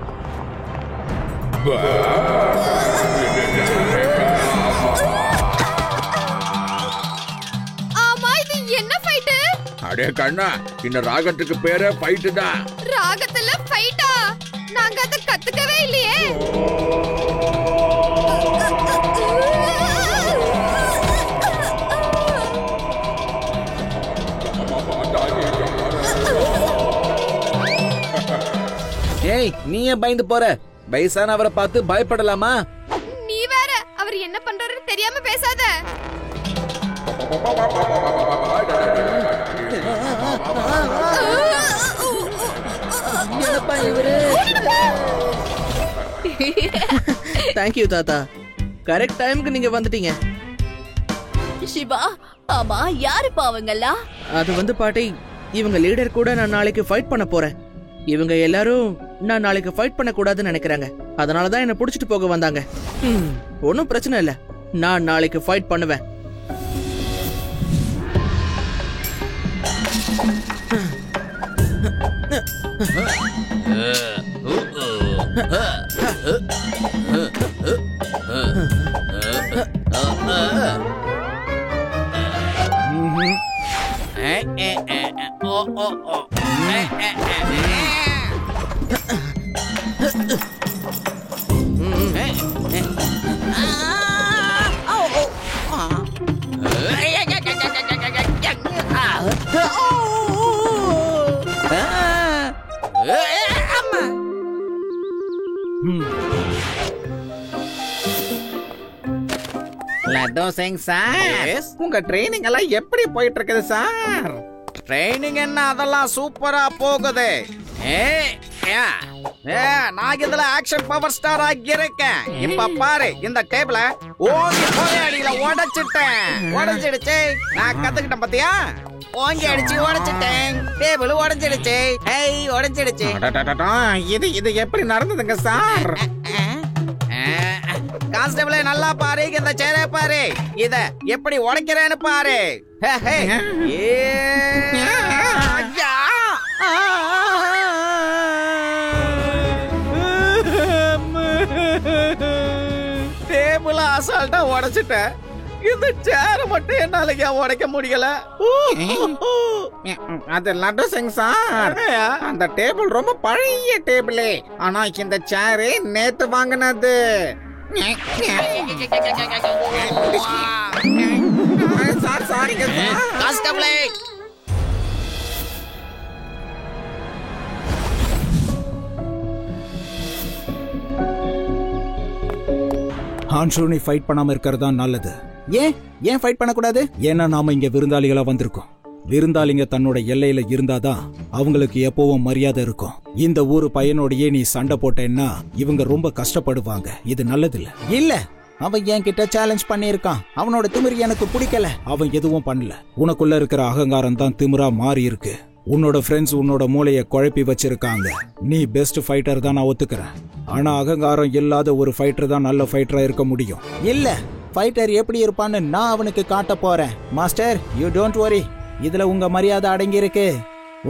ஆமா, இது என்ன ஃபைட்? அடே கண்ணா, இந்த ராகத்துக்கு பேரே ஃபைட்டு தான். ராகத்துல ஃபைட்டா? நாங்க அத கத்துக்கவே இல்லையே. ஏய், நீ ஏன் பயந்து போற? வயசானவரை பார்த்து பயப்படலாமா? நீ வேற, அவர் என்ன பண்றாருன்னு தெரியாம பேசாத. என்னப்பா இவரு? தேங்க்யூ தாத்தா, கரெக்ட் டைமுக்கு நீங்க வந்துட்டீங்க. சிவா, ஆமா யாருப்பா அவங்கெல்லாம்? அது வந்து பாட்டி, இவங்க லீடர் கூட நான் நாளைக்கு ஃபைட் பண்ண போறேன். இவங்க எல்லாரும் நான் நாளைக்கு ஃபைட் பண்ண கூடாதுன்னு நினைக்கிறாங்க. அதனாலதான் என்ன புடிச்சிட்டு போக வந்தாங்க. ஒன்னும் பிரச்சனை இல்ல, நான் நாளைக்கு ஃபைட் பண்ணுவேன். லட்டு சிங் சார், உங்க ட்ரைனிங் எல்லாம் எப்படி போயிட்டு இருக்குது சார்? ட்ரைனிங் என்ன, அதெல்லாம் சூப்பரா போகுது. நான் இதுல ஆக்ஷன் பவர் ஸ்டார் ஆகி இருக்கேன். இப்ப பாரு, இந்த டேபிள ஓங்கி அடியில உடைச்சிடுச்சு. நான் கத்துக்கிட்டேன் பாத்தியா? ஓங்கி அடிச்சு உடைச்சிட்டேன். டேபிள் உடைஞ்சிடுச்சு. உடைஞ்சிடுச்சு. இது எப்படி நடந்ததுங்க சார்? கான்ஸ்டபிளே, நல்லா பாரு, இந்த சேரை பாரு, இத எப்படி உடைக்கிறேன்னு பாரு. டேபிள் அசால்ட்டா உடைச்சிட்டேன். இந்த சேரை மட்டும் என்னால உடைக்க முடியல. அது லட்டு சிங் சார், அந்த டேபிள் ரொம்ப பழைய டேபிள். ஆனா இந்த சேரு நேத்து வாங்கினது. ஹான்ஷு, நீ ஃபைட் பண்ணாம இருக்கிறது தான் நல்லது. ஏன் ஃபைட் பண்ணக்கூடாது? ஏன்னா நாம இங்க விருந்தாளிகளா வந்திருக்கோம். விருந்தாளிங்க தன்னோட எல்லையில இருந்தாதான் அவங்களுக்கு எப்பவும் மரியாதை இருக்கும். இந்த ஊரு பையனோடையே நீ சண்டை போட்டேன்னா இவங்க ரொம்ப கஷ்டப்படுவாங்க. இது நல்லதில்ல. இல்ல, அவன் என்கிட்ட சேலஞ்ச் பண்ணியிருக்கான். அவனோட திமிரு எனக்கு பிடிக்கல. அவன் எதுவும் பண்ணல. உனக்குள்ள இருக்கிற அகங்காரம் தான் திமிரா மாறி இருக்கு. உன்னோட ஃப்ரெண்ட்ஸ் உன்னோட மூளைய குழப்பி வச்சிருக்காங்க. நீ பெஸ்ட் ஃபைட்டர் தான், நான் ஒத்துக்கிறேன். ஆனா அகங்காரம் இல்லாத ஒரு ஃபைட்டர் தான் நல்ல ஃபைட்டரா இருக்க முடியும். இல்ல, ஃபைட்டர் எப்படி இருப்பான்னு நான் அவனுக்கு காட்ட போறேன். மாஸ்டர், யூ டோன்ட் வரி, இதுல உங்க மரியாதை அடங்கி இருக்கு.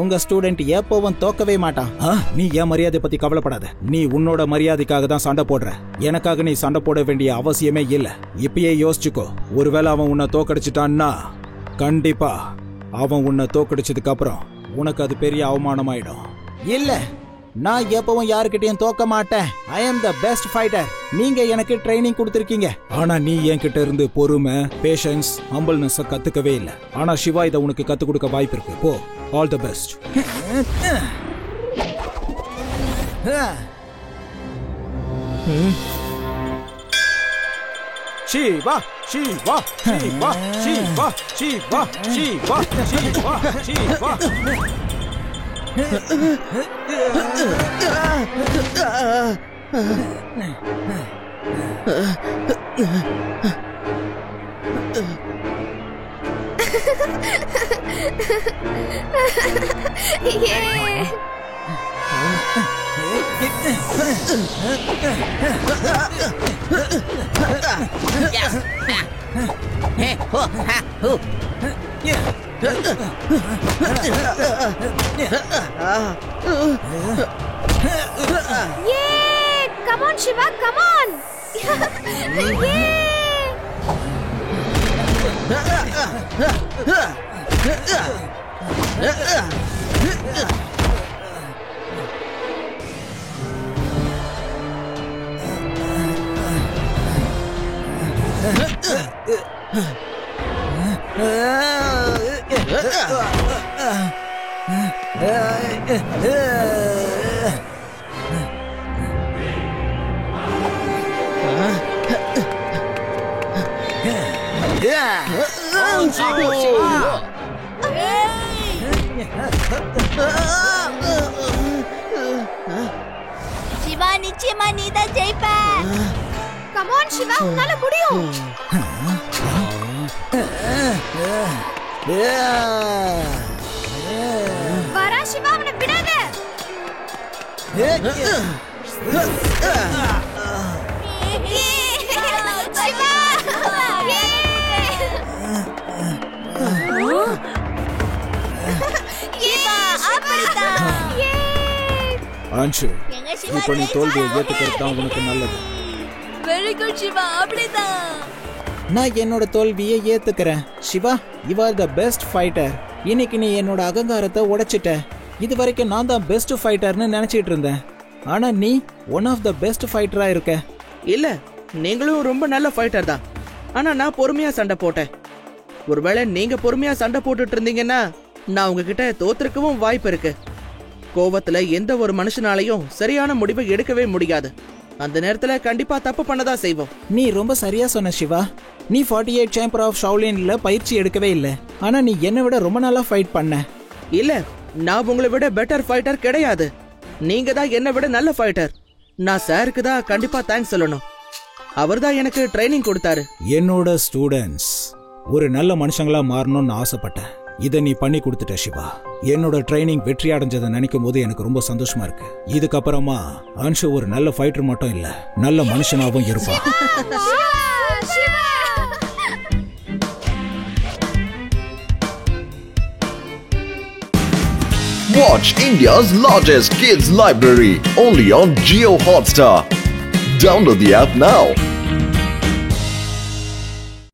உங்க ஸ்டூடெண்ட் எப்பவும் தோக்கவே மாட்டான். நீ ஏன் மரியாதை பத்தி கவலைப்படாத. நீ உன்னோட மரியாதைக்காக தான் சண்டை போடுற. எனக்காக நீ சண்டை போட வேண்டிய அவசியமே இல்ல. இப்பயே யோசிச்சுக்கோ, ஒருவேளை அவன் உன்னை தோக்கடிச்சிட்டான்னா கண்டிப்பா அவன் உன்னை தோக்கடிச்சதுக்கு அப்புறம் உனக்கு அது பெரிய அவமானமாயிடும். இல்ல, நான் எப்பவும் யாருக்கிட்டையும் தோக்க மாட்டேன். ஐ அம் த பெஸ்ட் ஃபைட்டர். நீங்க எனக்கு ட்ரைனிங் கொடுத்திருக்கீங்க. ஆனா நீ என்கிட்ட இருந்து பொறுமை, பேஷன்ஸ், ஹம்பிள்னஸ் கத்துக்கவே இல்ல. ஆனா சிவா இதை உனக்கு கத்து கொடுக்க வாய்ப்பு இருக்கு. போ, all the best. Shiva, Shiva, Shiva, Shiva, Shiva, Shiva, Shiva, Shiva. Yay! Come on, Shiva, come on! Yay! Shiva, நிச்சயமா நீதான் ஜெயிப்ப. கம் ஆன் சிவா, உன்னால முடியும். வரா சிவா, அவனை விடாத. சிவா! அன்ஷு, இப்ப நீ தோல்வியை ஏத்துக்கிறது தான் உனக்கு நல்லது. வெரி குட் சிவா, அப்படிதான். நான் என்னோட தோல்வியை ஏத்துக்கிறேன். Shiva, you are the best fighter. இன்னைக்கு நீ என்னோட அகங்காரத்தை உடைச்சிட்ட. இது வரைக்கும் நான் தான் பெஸ்ட் ஃபைட்டர்னு நினைச்சிட்டு இருந்தேன். ஆனா நீ ஒன் ஆஃப் த பெஸ்ட் ஃபைட்டரா இருக்க. இல்ல, நீங்களும் ரொம்ப நல்ல ஃபைட்டர் தான். ஆனா நான் பொறுமையா சண்டை போட்டேன். ஒருவேளை நீங்க பொறுமையா சண்டை போட்டுட்டு இருந்தீங்கன்னா நான் உங்ககிட்ட தோத்துருக்கவும் வாய்ப்பு இருக்கு. கோவத்துல எந்த ஒரு மனுஷனாலையும் சரியான முடிவை எடுக்கவே முடியாது. அந்த நேரத்துல கண்டிப்பா தப்பு பண்ணதான் செய்வோம். நீ ரொம்ப சரியா சொன்ன சிவா. நீ 48 சாம்பர் ஆஃப் ஷவுலின்ல பயிற்சி எடுக்கவே இல்லை. ஆனா நீ என்னை விட ரொம்ப நாளா ஃபைட் பண்ண. இல்ல, நான் உங்களை விட பெட்டர் ஃபைட்டர் கிடையாது. நீங்க தான் என்னை விட நல்ல ஃபைட்டர். நான் சாருக்கு தான் கண்டிப்பா தேங்க்ஸ் சொல்லணும். அவர் தான் எனக்கு ட்ரைனிங் கொடுத்தாரு. என்னோட ஸ்டூடெண்ட்ஸ் ஒரு நல்ல மனுஷங்களா மாறணும்னு ஆசைப்பட்டேன். இதை நீ பண்ணி கொடுத்துட்ட சிவா. என்னோட ட்ரைனிங் வெற்றி அடைஞ்சதை நினைக்கும் போது எனக்கு ரொம்ப சந்தோஷமா இருக்கு. இதுக்கப்புறமா அன்ஷு ஒரு நல்ல ஃபைட்டர் மட்டும் இல்ல, நல்ல மனுஷனாவும் இருப்பான். Watch India's largest kids library only on Jio Hotstar. Download the app now.